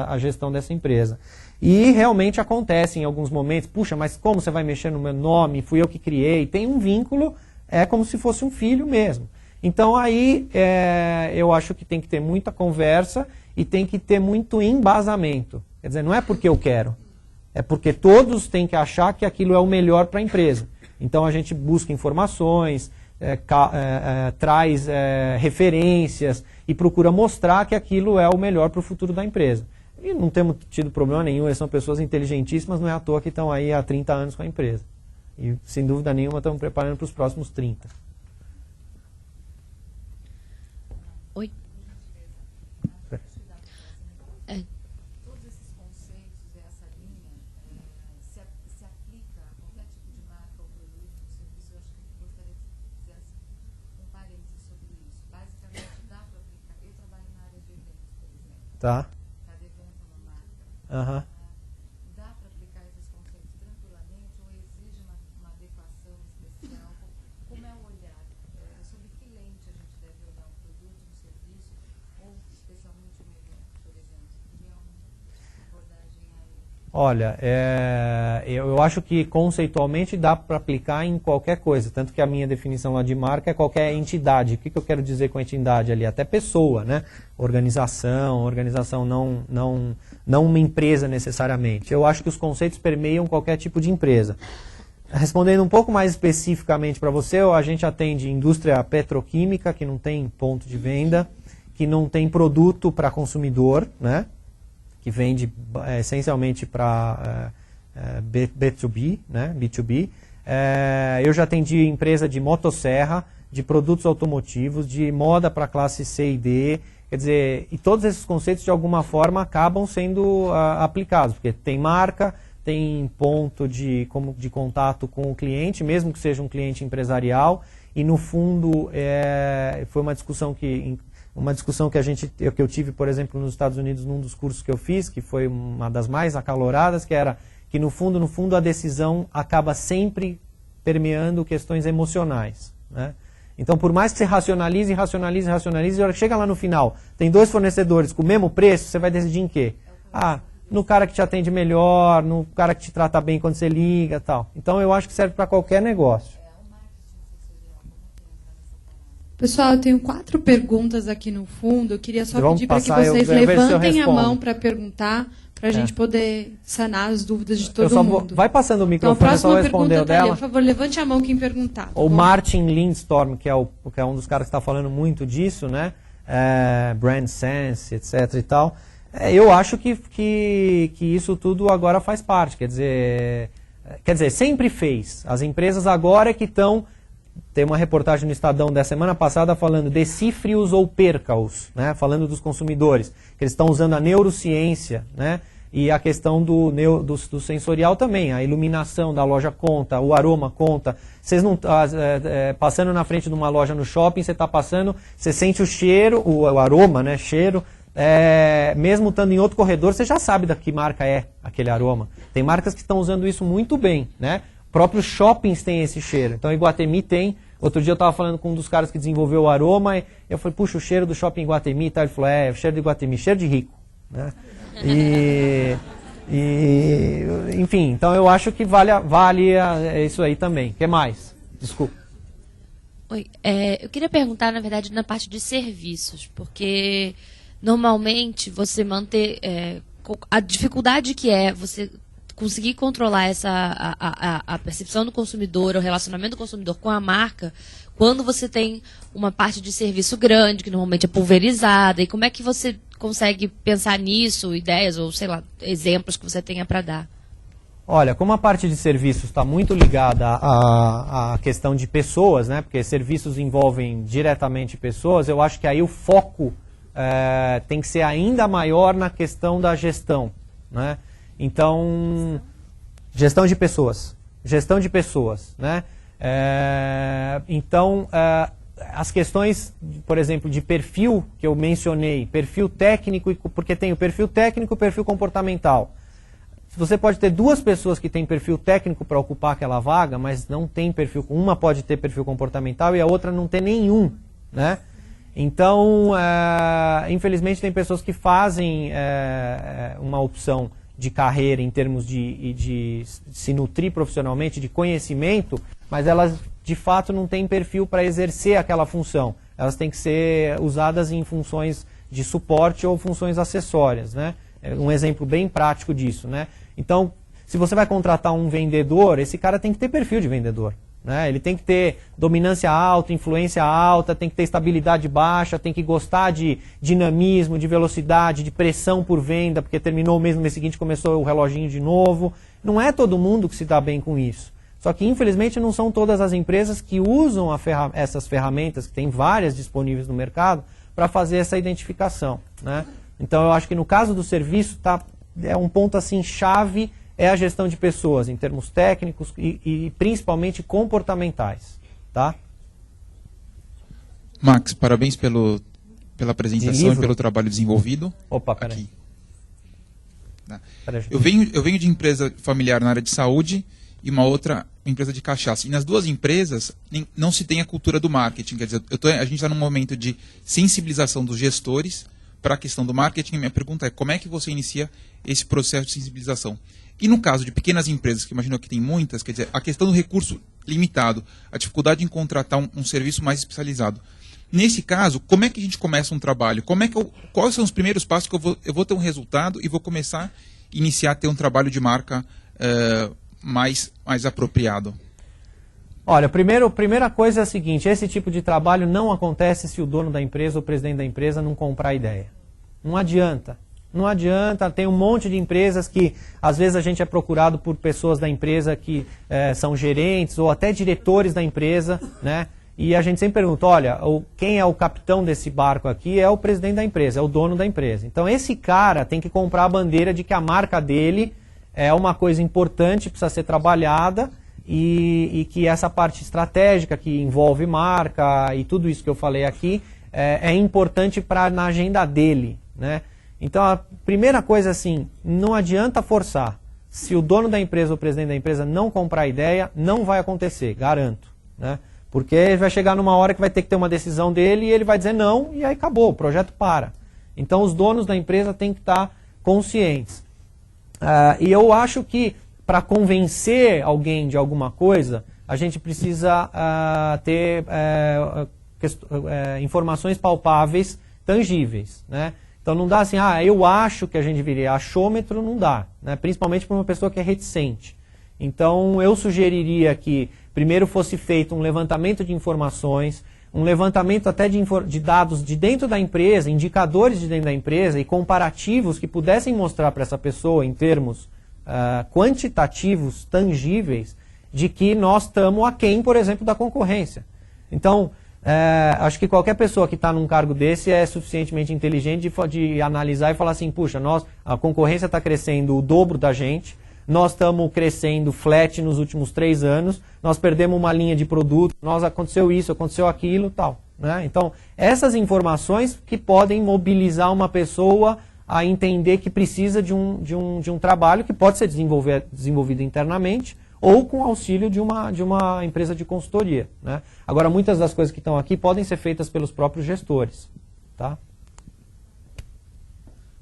a gestão dessa empresa. E realmente acontece em alguns momentos, puxa, mas como você vai mexer no meu nome, fui eu que criei, tem um vínculo, é como se fosse um filho mesmo. Então aí eu acho que tem que ter muita conversa e tem que ter muito embasamento. Quer dizer, não é porque eu quero, é porque todos têm que achar que aquilo é o melhor para a empresa. Então a gente busca informações, traz referências e procura mostrar que aquilo é o melhor para o futuro da empresa. E não temos tido problema nenhum, eles são pessoas inteligentíssimas, não é à toa que estão aí há 30 anos com a empresa. E sem dúvida nenhuma estamos preparando para os próximos 30. Oi. Todos esses conceitos e essa linha se aplica a qualquer tipo de marca ou produto ou serviço. Eu acho que eu gostaria que você fizesse um parênteses sobre isso. Basicamente, dá para aplicar. Eu trabalho na área de eventos, por exemplo. Tá. Cada evento é uma marca. Aham. Dá para aplicar esses conceitos tranquilamente ou exige uma adequação especial? Como é o olhar? Sobre que lente a gente deve olhar um produto, um serviço, ou especialmente um evento, por exemplo? Seria uma abordagem aí? Olha, eu acho que conceitualmente dá para aplicar em qualquer coisa, tanto que a minha definição lá de marca é qualquer entidade. O que eu quero dizer com entidade ali? Até pessoa, né? Organização não uma empresa necessariamente. Eu acho que os conceitos permeiam qualquer tipo de empresa. Respondendo um pouco mais especificamente para você, a gente atende indústria petroquímica, que não tem ponto de venda, que não tem produto para consumidor, né? Que vende essencialmente para B2B, né? B2B. Eu já atendi empresa de motosserra, de produtos automotivos, de moda para classe C e D. Quer dizer, e todos esses conceitos de alguma forma acabam sendo aplicados, porque tem marca, tem ponto de contato com o cliente, mesmo que seja um cliente empresarial, e no fundo foi uma discussão que eu tive, por exemplo, nos Estados Unidos, num dos cursos que eu fiz, que foi uma das mais acaloradas, que era que no fundo a decisão acaba sempre permeando questões emocionais, né? Então, por mais que você racionalize, a hora que chega lá no final, tem 2 fornecedores com o mesmo preço, você vai decidir em quê? No cara que te atende melhor, no cara que te trata bem quando você liga e tal. Então, eu acho que serve para qualquer negócio. O marketing sensorial, como que entra nessa Pessoal, eu tenho 4 perguntas aqui no fundo. Eu queria só Vamos pedir para que passar, vocês eu ver se eu levantem a respondo. mão para perguntar, para a gente poder sanar as dúvidas de Eu todo só mundo. vai passando o Então, a microfone, eu só próxima vou responder pergunta o tá ali. dela. Por favor, levante a mão quem perguntar. tá O bom? Martin Lindstorm, que é um dos caras que está falando muito disso, né? Brand Sense, etc. e tal. Eu acho que isso tudo agora faz parte. Quer dizer, sempre fez. As empresas agora que estão... Tem uma reportagem no Estadão da semana passada falando decifre-os ou perca-os, né? Falando dos consumidores, que eles estão usando a neurociência, né? E a questão do sensorial também, a iluminação da loja conta, o aroma conta. Vocês não passando na frente de uma loja no shopping, você está passando, você sente o cheiro, o aroma, né? Cheiro. Mesmo estando em outro corredor, você já sabe da que marca é aquele aroma. Tem marcas que estão usando isso muito bem, né? Próprios shoppings têm esse cheiro. Então, Iguatemi tem. Outro dia eu estava falando com um dos caras que desenvolveu o aroma e eu falei, puxa, o cheiro do shopping Iguatemi e tal. Ele falou, o cheiro do Iguatemi, cheiro de rico, né? Enfim, então eu acho que vale isso aí também. O que mais? Desculpa. Oi, eu queria perguntar, na verdade, na parte de serviços, porque normalmente você manter a dificuldade que é você conseguir controlar a percepção do consumidor, o relacionamento do consumidor com a marca, quando você tem uma parte de serviço grande, que normalmente é pulverizada, e como é que você consegue pensar nisso, ideias ou, sei lá, exemplos que você tenha para dar? Olha, como a parte de serviços está muito ligada à questão de pessoas, né? Porque serviços envolvem diretamente pessoas, eu acho que aí o foco tem que ser ainda maior na questão da gestão, né? Então, gestão de pessoas, né? Então, as questões, por exemplo, de perfil que eu mencionei, perfil técnico, porque tem o perfil técnico e o perfil comportamental. Você pode ter 2 pessoas que têm perfil técnico para ocupar aquela vaga, mas não tem perfil, uma pode ter perfil comportamental e a outra não ter nenhum, né? Então, infelizmente tem pessoas que fazem uma opção de carreira em termos de se nutrir profissionalmente, de conhecimento, mas elas de fato não têm perfil para exercer aquela função. Elas têm que ser usadas em funções de suporte ou funções acessórias, né? Um exemplo bem prático disso, né? Então, se você vai contratar um vendedor, esse cara tem que ter perfil de vendedor, né? Ele tem que ter dominância alta, influência alta, tem que ter estabilidade baixa, tem que gostar de dinamismo, de velocidade, de pressão por venda, porque terminou o mês, no mês seguinte começou o reloginho de novo. Não é todo mundo que se dá bem com isso. Só que, infelizmente, não são todas as empresas que usam essas ferramentas, que tem várias disponíveis no mercado, para fazer essa identificação, né? Então, eu acho que no caso do serviço, um ponto assim chave é a gestão de pessoas, em termos técnicos e principalmente comportamentais, tá? Max, parabéns pela apresentação e pelo trabalho desenvolvido. Opa, peraí. Eu venho de empresa familiar na área de saúde e uma outra empresa de cachaça. E nas 2 empresas não se tem a cultura do marketing. Quer dizer, a gente está num momento de sensibilização dos gestores para a questão do marketing. Minha pergunta é, como é que você inicia esse processo de sensibilização? E no caso de pequenas empresas, que imagino que tem muitas, quer dizer, a questão do recurso limitado, a dificuldade em contratar um serviço mais especializado. Nesse caso, como é que a gente começa um trabalho? Quais são os primeiros passos que eu vou ter um resultado e vou começar a iniciar a ter um trabalho de marca mais apropriado? Olha, primeira coisa é a seguinte, esse tipo de trabalho não acontece se o dono da empresa ou o presidente da empresa não comprar a ideia. Não adianta. Não adianta, tem um monte de empresas que às vezes a gente é procurado por pessoas da empresa que são gerentes ou até diretores da empresa, né? E a gente sempre pergunta, olha, quem é o capitão desse barco aqui é o presidente da empresa, é o dono da empresa. Então esse cara tem que comprar a bandeira de que a marca dele é uma coisa importante, precisa ser trabalhada e que essa parte estratégica que envolve marca e tudo isso que eu falei aqui é importante na agenda dele, né? Então a primeira coisa assim, não adianta forçar. Se o dono da empresa ou o presidente da empresa não comprar a ideia, não vai acontecer, garanto, né? Porque ele vai chegar numa hora que vai ter que ter uma decisão dele e ele vai dizer não e aí acabou, o projeto para. Então os donos da empresa têm que estar conscientes. E eu acho que para convencer alguém de alguma coisa, a gente precisa ter informações palpáveis, tangíveis, né? Então não dá assim, eu acho que a gente deveria. Achômetro não dá, né? Principalmente para uma pessoa que é reticente. Então eu sugeriria que primeiro fosse feito um levantamento de informações, um levantamento até de dados de dentro da empresa, indicadores de dentro da empresa e comparativos que pudessem mostrar para essa pessoa em termos quantitativos, tangíveis, de que nós estamos aquém, por exemplo, da concorrência. Então, acho que qualquer pessoa que está num cargo desse é suficientemente inteligente de analisar e falar assim, puxa, a concorrência está crescendo o dobro da gente, nós estamos crescendo flat nos últimos 3 anos, nós perdemos uma linha de produto, aconteceu isso, aconteceu aquilo, tal. Né? Então, essas informações que podem mobilizar uma pessoa a entender que precisa de um trabalho que pode ser desenvolvido internamente ou com auxílio de uma empresa de consultoria. Né? Agora, muitas das coisas que estão aqui podem ser feitas pelos próprios gestores. Tá?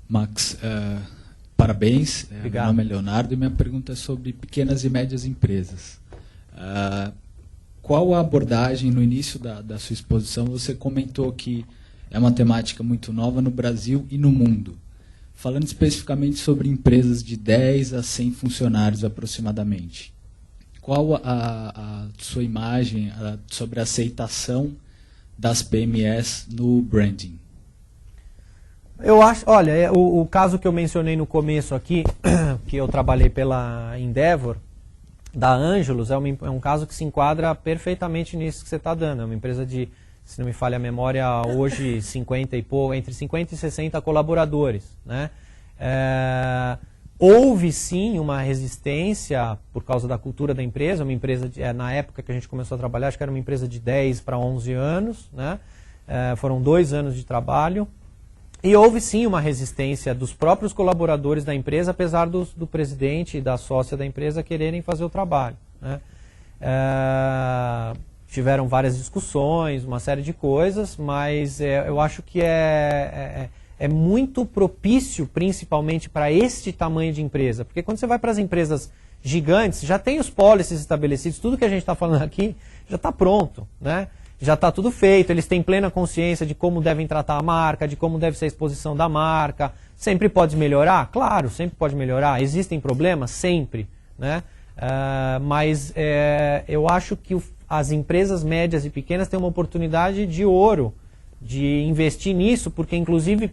Max, parabéns. Obrigado. Meu nome é Leonardo e minha pergunta é sobre pequenas e médias empresas. Qual a abordagem no início da sua exposição? Você comentou que é uma temática muito nova no Brasil e no mundo. Falando especificamente sobre empresas de 10 a 100 funcionários aproximadamente. Qual a sua imagem sobre a aceitação das PMEs no branding? Eu acho, olha, o caso que eu mencionei no começo aqui, que eu trabalhei pela Endeavor, da Angelus, é um caso que se enquadra perfeitamente nisso que você está dando. É uma empresa de, se não me falha a memória, hoje entre 50 e 60 colaboradores. Né? Houve sim uma resistência por causa da cultura da empresa, uma empresa, na época que a gente começou a trabalhar, acho que era uma empresa de 10 para 11 anos, né? Foram 2 anos de trabalho. E houve sim uma resistência dos próprios colaboradores da empresa, apesar do presidente e da sócia da empresa quererem fazer o trabalho. Né? Tiveram várias discussões, uma série de coisas, mas eu acho que é muito propício, principalmente para este tamanho de empresa. Porque quando você vai para as empresas gigantes, já tem os policies estabelecidos, tudo que a gente está falando aqui já está pronto, né? Já está tudo feito, eles têm plena consciência de como devem tratar a marca, de como deve ser a exposição da marca. Sempre pode melhorar? Claro, sempre pode melhorar. Existem problemas? Sempre. Né? Mas eu acho que as empresas médias e pequenas têm uma oportunidade de ouro de investir nisso, porque inclusive,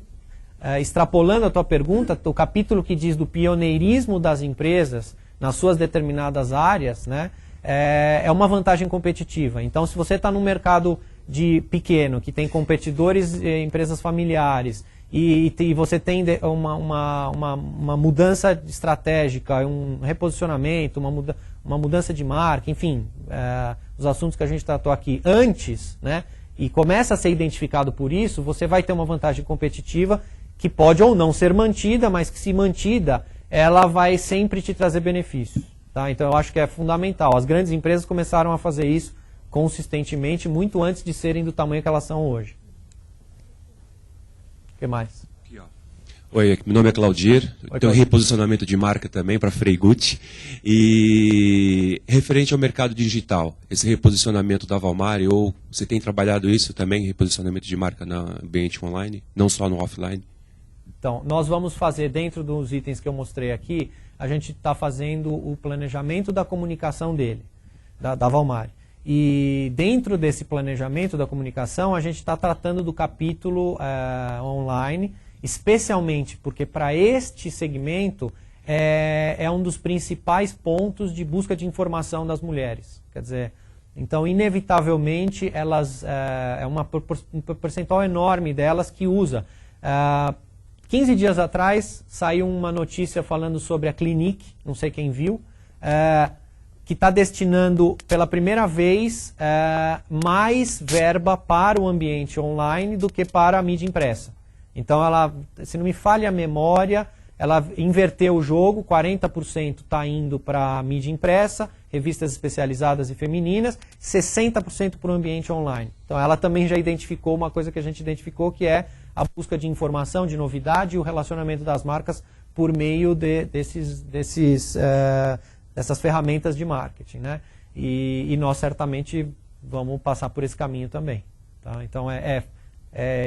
extrapolando a tua pergunta, o capítulo que diz do pioneirismo das empresas nas suas determinadas áreas, né? É uma vantagem competitiva. Então, se você está num mercado pequeno, que tem competidores, empresas familiares, e você tem uma mudança estratégica, um reposicionamento, uma mudança de marca, enfim, os assuntos que a gente tratou aqui antes, né, e começa a ser identificado por isso, você vai ter uma vantagem competitiva que pode ou não ser mantida, mas que, se mantida, ela vai sempre te trazer benefícios. Tá? Então eu acho que é fundamental. As grandes empresas começaram a fazer isso consistentemente muito antes de serem do tamanho que elas são hoje. O que mais? Aqui, ó. Oi, meu nome é Claudir, tenho reposicionamento de marca também para Freigutti. E referente ao mercado digital, esse reposicionamento da Valmari, ou você tem trabalhado isso também, reposicionamento de marca no ambiente online, não só no offline? Então, nós vamos fazer, dentro dos itens que eu mostrei aqui, a gente está fazendo o planejamento da comunicação dele, da Valmari. E dentro desse planejamento da comunicação, a gente está tratando do capítulo online, especialmente porque para este segmento é um dos principais pontos de busca de informação das mulheres. Quer dizer, então, inevitavelmente, um percentual enorme delas que usa. 15 dias atrás saiu uma notícia falando sobre a Clinique, não sei quem viu, que está destinando pela primeira vez mais verba para o ambiente online do que para a mídia impressa. Então, ela, se não me falha a memória, ela inverteu o jogo, 40% está indo para a mídia impressa, revistas especializadas e femininas, 60% para o ambiente online. Então, ela também já identificou uma coisa que a gente identificou, que é a busca de informação, de novidade e o relacionamento das marcas por meio dessas ferramentas de marketing. Né? E nós certamente vamos passar por esse caminho também. Tá? Então é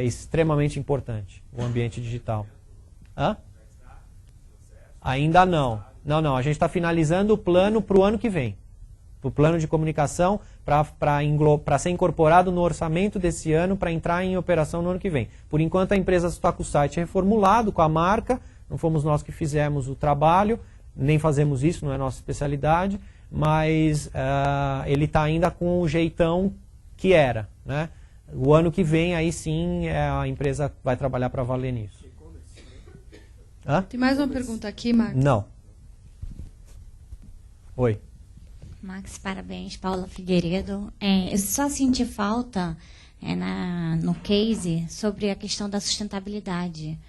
extremamente importante o ambiente digital. Hã? Ainda não. Não, a gente está finalizando o plano para o ano que vem. O plano de comunicação para ser incorporado no orçamento desse ano para entrar em operação no ano que vem. Por enquanto a empresa está com o site reformulado, com a marca, não fomos nós que fizemos o trabalho, nem fazemos isso, não é nossa especialidade, mas ele está ainda com o jeitão que era, né? O ano que vem, aí sim, a empresa vai trabalhar para valer nisso. Hã? Tem mais uma pergunta aqui, Marcos? Não. Oi. Max, parabéns. Paula Figueiredo. Eu só senti falta no case sobre a questão da sustentabilidade.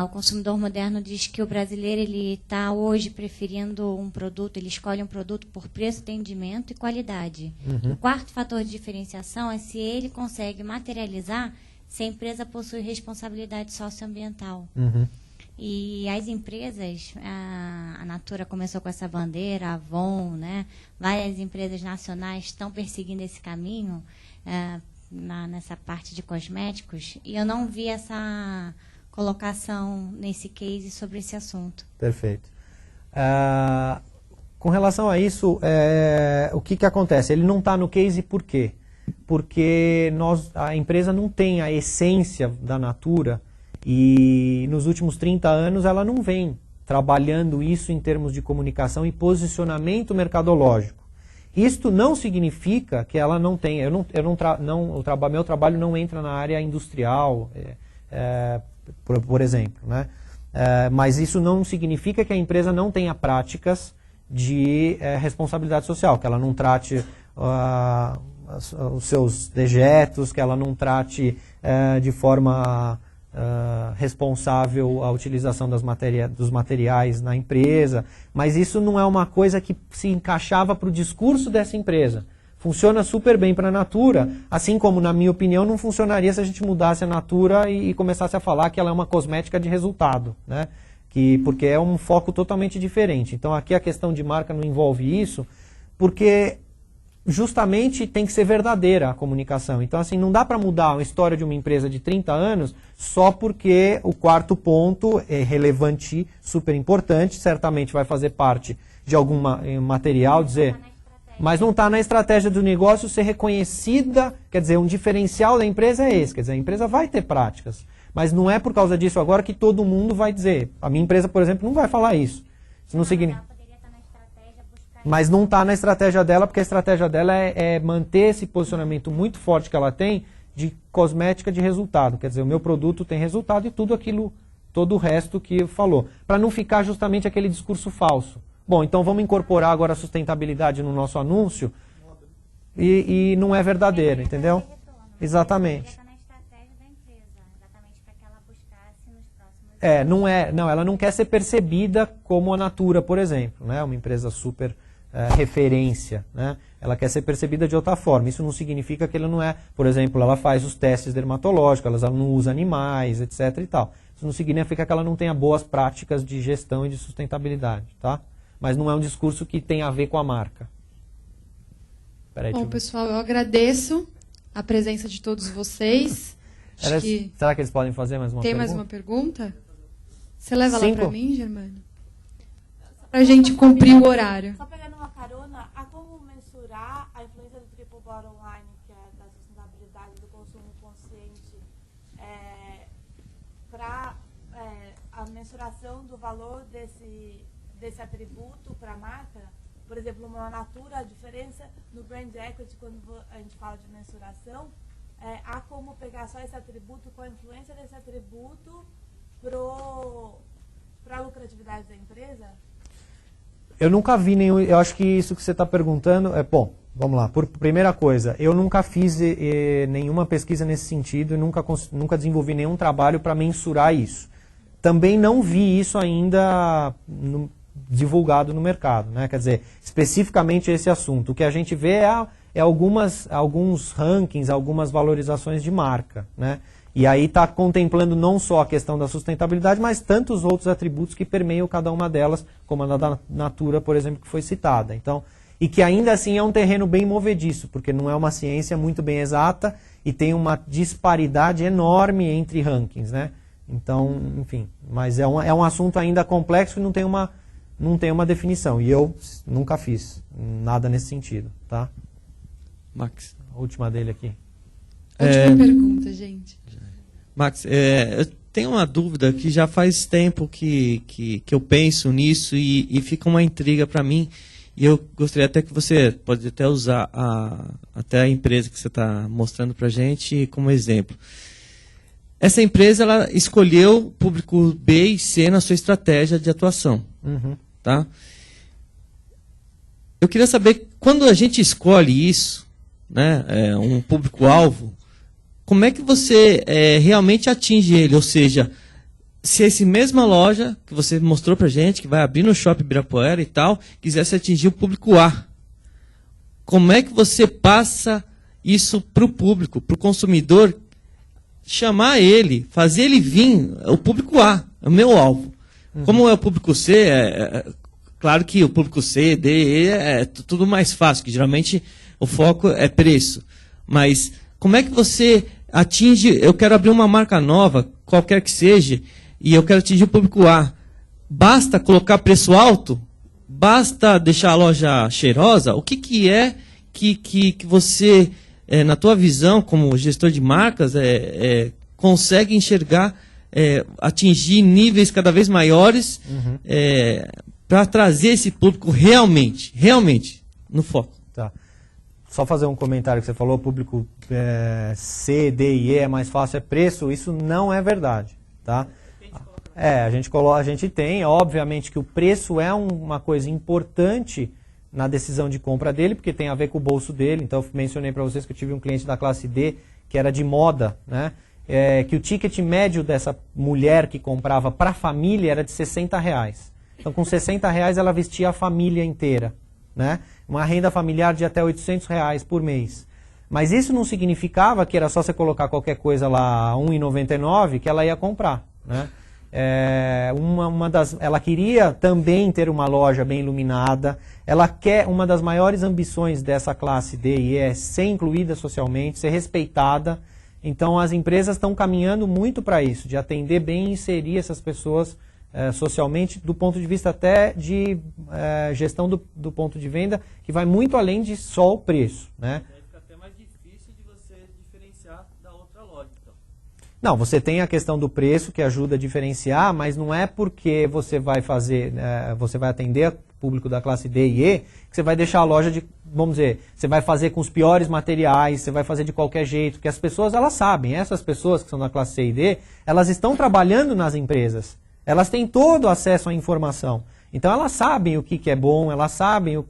O consumidor moderno diz que o brasileiro está hoje preferindo um produto, ele escolhe um produto por preço, atendimento e qualidade. Uhum. O quarto fator de diferenciação é se ele consegue materializar se a empresa possui responsabilidade socioambiental. Uhum. E as empresas, a Natura começou com essa bandeira, a Avon, né? Várias empresas nacionais estão perseguindo esse caminho nessa parte de cosméticos, e eu não vi essa colocação nesse case sobre esse assunto. Perfeito. Com relação a isso, o que acontece? Ele não está no case por quê? Porque a empresa não tem a essência da Natura e nos últimos 30 anos ela não vem trabalhando isso em termos de comunicação e posicionamento mercadológico. Isto não significa que ela não tenha. Meu trabalho não entra na área industrial, por exemplo, né? Mas isso não significa que a empresa não tenha práticas de responsabilidade social, que ela não trate os seus dejetos, que ela não trate de forma responsável a utilização dos materiais na empresa, mas isso não é uma coisa que se encaixava para o discurso dessa empresa. Funciona super bem para a Natura, assim como, na minha opinião, não funcionaria se a gente mudasse a Natura e começasse a falar que ela é uma cosmética de resultado, né? Porque é um foco totalmente diferente. Então aqui a questão de marca não envolve isso, porque justamente tem que ser verdadeira a comunicação. Então, assim, não dá para mudar a história de uma empresa de 30 anos só porque o quarto ponto é relevante, super importante, certamente vai fazer parte de algum material, dizer... Mas não está na estratégia do negócio ser reconhecida, quer dizer, um diferencial da empresa é esse, quer dizer, a empresa vai ter práticas, mas não é por causa disso agora que todo mundo vai dizer. A minha empresa, por exemplo, não vai falar isso. Isso não significa... Mas não está na estratégia dela, porque a estratégia dela é manter esse posicionamento muito forte que ela tem de cosmética de resultado. Quer dizer, o meu produto tem resultado e todo o resto que falou. Para não ficar justamente aquele discurso falso. Bom, então vamos incorporar agora a sustentabilidade no nosso anúncio e não é verdadeiro, entendeu? Exatamente. Não, ela não quer ser percebida como a Natura, por exemplo, né? Uma empresa super referência, né? Ela quer ser percebida de outra forma. Isso não significa que ela não é, por exemplo, ela faz os testes dermatológicos, ela não usa animais, etc. e tal. Isso não significa que ela não tenha boas práticas de gestão e de sustentabilidade, tá? Mas não é um discurso que tem a ver com a marca. Bom, pessoal, eu agradeço a presença de todos vocês. Será que eles podem fazer mais uma pergunta? Tem mais uma pergunta? Você leva 5? lá para mim, Germano? Para a gente cumprir o horário. Só pegando uma carona, há como mensurar a influência do Triple Bottom Line, que é da sustentabilidade do consumo consciente, para a mensuração do valor desse atributo para a marca? Por exemplo, uma Natura, a diferença no brand equity, quando a gente fala de mensuração, há como pegar só esse atributo, com a influência desse atributo para a lucratividade da empresa? Eu nunca vi nenhum. Eu acho que isso que você está perguntando bom. Vamos lá. Primeira coisa, eu nunca fiz nenhuma pesquisa nesse sentido e nunca desenvolvi nenhum trabalho para mensurar isso. Também não vi isso ainda divulgado no mercado, né? Quer dizer, especificamente esse assunto. O que a gente vê é alguns rankings, algumas valorizações de marca, né? E aí está contemplando não só a questão da sustentabilidade, mas tantos outros atributos que permeiam cada uma delas, como a da Natura, por exemplo, que foi citada. Então, e que ainda assim é um terreno bem movediço, porque não é uma ciência muito bem exata e tem uma disparidade enorme entre rankings, né? Então, enfim, mas é um assunto ainda complexo e não tem uma definição. E eu nunca fiz nada nesse sentido, tá? Max. A última dele aqui. Última pergunta, gente. Max, eu tenho uma dúvida que já faz tempo que eu penso nisso e fica uma intriga para mim. E eu gostaria até que você pode até usar até a empresa que você está mostrando para a gente como exemplo. Essa empresa ela escolheu público B e C na sua estratégia de atuação. Uhum. Tá? Eu queria saber, quando a gente escolhe isso, né, um público-alvo, como é que você realmente atinge ele? Ou seja, se essa mesma loja que você mostrou pra gente, que vai abrir no Shopping Ibirapuera e tal, quisesse atingir o público A, como é que você passa isso para o público, para o consumidor, chamar ele, fazer ele vir, o público A, é o meu alvo. Como é o público C, claro que o público C, D, E é tudo mais fácil, que geralmente o foco é preço. Mas como é que você atinge, eu quero abrir uma marca nova, qualquer que seja, e eu quero atingir o público A. Basta colocar preço alto? Basta deixar a loja cheirosa? O que é que você, na tua visão como gestor de marcas, consegue enxergar, atingir níveis cada vez maiores para trazer esse público realmente no foco? Tá. Só fazer um comentário que você falou, público C, D e E é mais fácil, é preço, isso não é verdade, tá? A gente tem, obviamente que o preço é uma coisa importante na decisão de compra dele, porque tem a ver com o bolso dele. Então eu mencionei para vocês que eu tive um cliente da classe D, que era de moda, né? Que o ticket médio dessa mulher que comprava para a família era de R$60. Então com R$60 ela vestia a família inteira, né? Uma renda familiar de até R$800 por mês. Mas isso não significava que era só você colocar qualquer coisa lá a R$1,99 que ela ia comprar, né? Ela queria também ter uma loja bem iluminada. Uma das maiores ambições dessa classe D e é ser incluída socialmente, ser respeitada. Então as empresas estão caminhando muito para isso, de atender bem e inserir essas pessoas socialmente, do ponto de vista até de gestão do ponto de venda, que vai muito além de só o preço, né? Fica até mais difícil de você diferenciar da outra loja, então. Não, você tem a questão do preço que ajuda a diferenciar, mas não é porque você vai você vai atender o público da classe D e E, que você vai deixar a loja vamos dizer, você vai fazer com os piores materiais, você vai fazer de qualquer jeito, que as pessoas, elas sabem, essas pessoas que são da classe C e D, elas estão trabalhando nas empresas, elas têm todo acesso à informação, então elas sabem o que é bom, elas sabem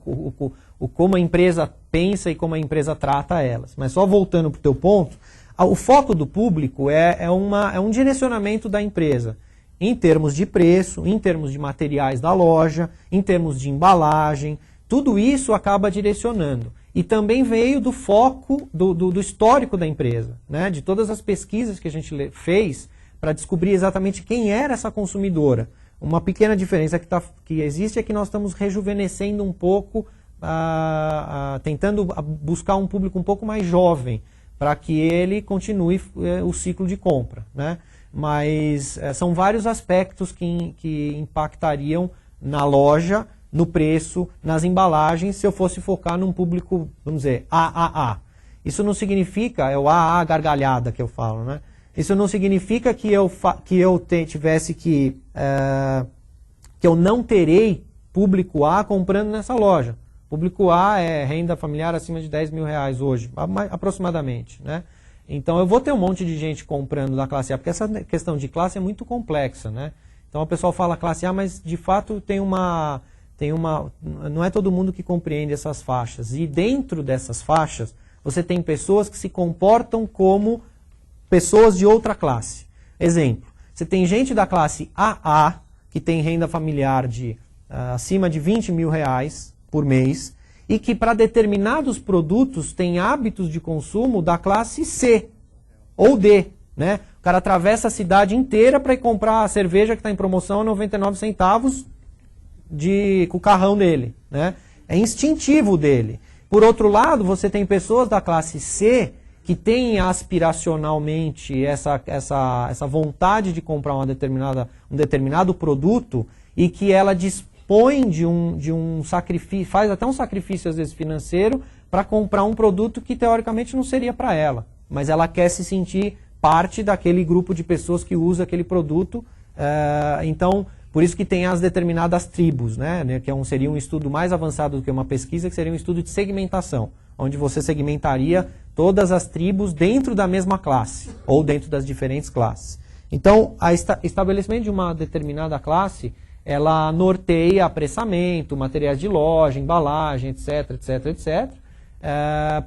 como a empresa pensa e como a empresa trata elas. Mas só voltando para o teu ponto, o foco do público é um direcionamento da empresa, em termos de preço, em termos de materiais da loja, em termos de embalagem, tudo isso acaba direcionando. E também veio do foco, do histórico da empresa, né? De todas as pesquisas que a gente fez para descobrir exatamente quem era essa consumidora. Uma pequena diferença que existe é que nós estamos rejuvenescendo um pouco, tentando buscar um público um pouco mais jovem, para que ele continue o ciclo de compra, né? Mas são vários aspectos que impactariam na loja, no preço, nas embalagens, se eu fosse focar num público, vamos dizer, AAA. Isso não significa, é o AA gargalhada que eu falo, né? Isso não significa que eu não terei público A comprando nessa loja. Público A é renda familiar acima de R$10.000 hoje, aproximadamente, né? Então eu vou ter um monte de gente comprando da classe A, porque essa questão de classe é muito complexa, né? Então o pessoal fala classe A, mas de fato não é todo mundo que compreende essas faixas. E dentro dessas faixas, você tem pessoas que se comportam como pessoas de outra classe. Exemplo, você tem gente da classe AA, que tem renda familiar de acima de R$20.000 por mês, e que para determinados produtos tem hábitos de consumo da classe C ou D, né? O cara atravessa a cidade inteira para ir comprar a cerveja que está em promoção a 99 centavos com o carrão dele, né? É instintivo dele. Por outro lado, você tem pessoas da classe C que têm aspiracionalmente essa vontade de comprar um determinado produto e que ela dispõe de um sacrifício, faz até um sacrifício às vezes financeiro para comprar um produto que teoricamente não seria para ela, mas ela quer se sentir parte daquele grupo de pessoas que usa aquele produto. Então, por isso que tem as determinadas tribos, né, que seria um estudo mais avançado do que uma pesquisa, que seria um estudo de segmentação, onde você segmentaria todas as tribos dentro da mesma classe, ou dentro das diferentes classes. Então, o estabelecimento de uma determinada classe, ela norteia apressamento, materiais de loja, embalagem, etc, etc, etc,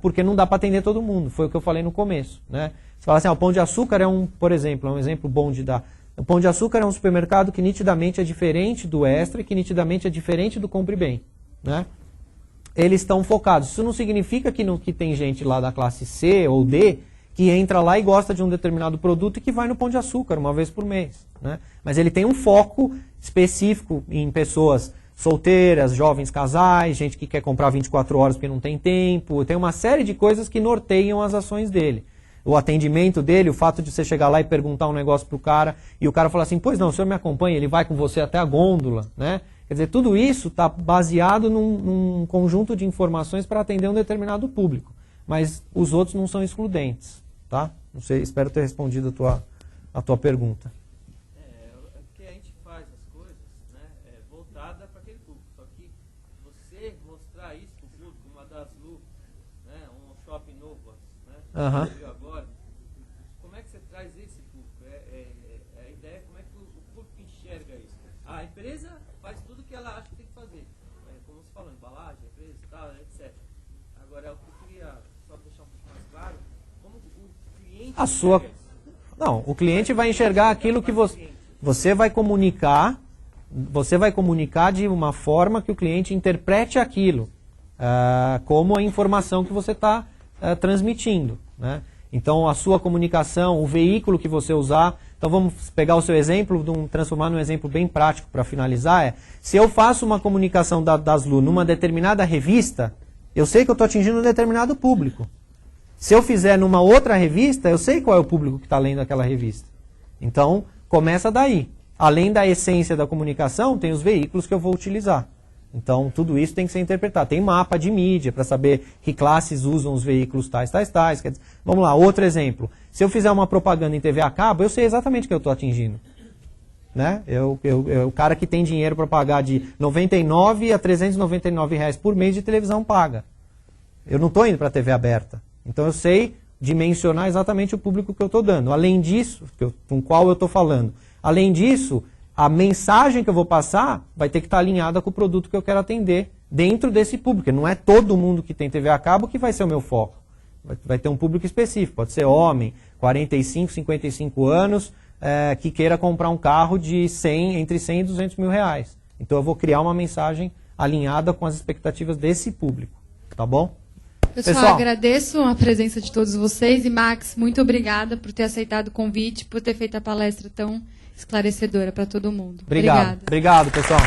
porque não dá para atender todo mundo, foi o que eu falei no começo, né? Você fala assim, o Pão de Açúcar por exemplo, é um exemplo bom de dar. O Pão de Açúcar é um supermercado que nitidamente é diferente do Extra e que nitidamente é diferente do Compre Bem, né? Eles estão focados. Isso não significa que tem gente lá da classe C ou D que entra lá e gosta de um determinado produto e que vai no Pão de Açúcar uma vez por mês, né? Mas ele tem um foco específico em pessoas solteiras, jovens casais, gente que quer comprar 24 horas porque não tem tempo. Tem uma série de coisas que norteiam as ações dele. O atendimento dele, o fato de você chegar lá e perguntar um negócio pro cara e o cara falar assim, pois não, o senhor me acompanha, ele vai com você até a gôndola, né? Quer dizer, tudo isso está baseado num conjunto de informações para atender um determinado público. Mas os outros não são excludentes, tá? Não sei, espero ter respondido a tua pergunta. Porque a gente faz as coisas, né, voltada para aquele público. Só que você mostrar isso para o público, uma das luvas, né, um shopping novo, né, agora, como é que você traz esse público? A ideia é como é que o público enxerga isso. A empresa faz tudo que ela acha que tem que fazer. Como você falou, embalagem, empresa, tal, etc. Agora, eu queria só deixar um pouco mais claro, como o cliente enxerga isso. Não, o cliente vai enxergar aquilo que você vai comunicar de uma forma que o cliente interprete aquilo como a informação que você está transmitindo, né? Então, a sua comunicação, o veículo que você usar. Então, vamos pegar o seu exemplo, transformar num exemplo bem prático para finalizar. Se eu faço uma comunicação da Aslu numa determinada revista, eu sei que eu estou atingindo um determinado público. Se eu fizer numa outra revista, eu sei qual é o público que está lendo aquela revista. Então, começa daí. Além da essência da comunicação, tem os veículos que eu vou utilizar. Então, tudo isso tem que ser interpretado. Tem mapa de mídia para saber que classes usam os veículos tais. Quer dizer, vamos lá, outro exemplo. Se eu fizer uma propaganda em TV a cabo, eu sei exatamente o que eu estou atingindo. Né? O cara que tem dinheiro para pagar de R$ 99 a R$ 399 reais por mês de televisão paga. Eu não estou indo para a TV aberta. Então, eu sei dimensionar exatamente o público que eu estou dando. Além disso, com qual eu estou falando. Além disso, a mensagem que eu vou passar vai ter que estar alinhada com o produto que eu quero atender dentro desse público. Não é todo mundo que tem TV a cabo que vai ser o meu foco. Vai ter um público específico. Pode ser homem, 45, 55 anos, que queira comprar um carro de entre 100 e 200 mil reais. Então eu vou criar uma mensagem alinhada com as expectativas desse público. Tá bom? Pessoal, agradeço a presença de todos vocês. E Max, muito obrigada por ter aceitado o convite, por ter feito a palestra tão esclarecedora para todo mundo. Obrigado, pessoal.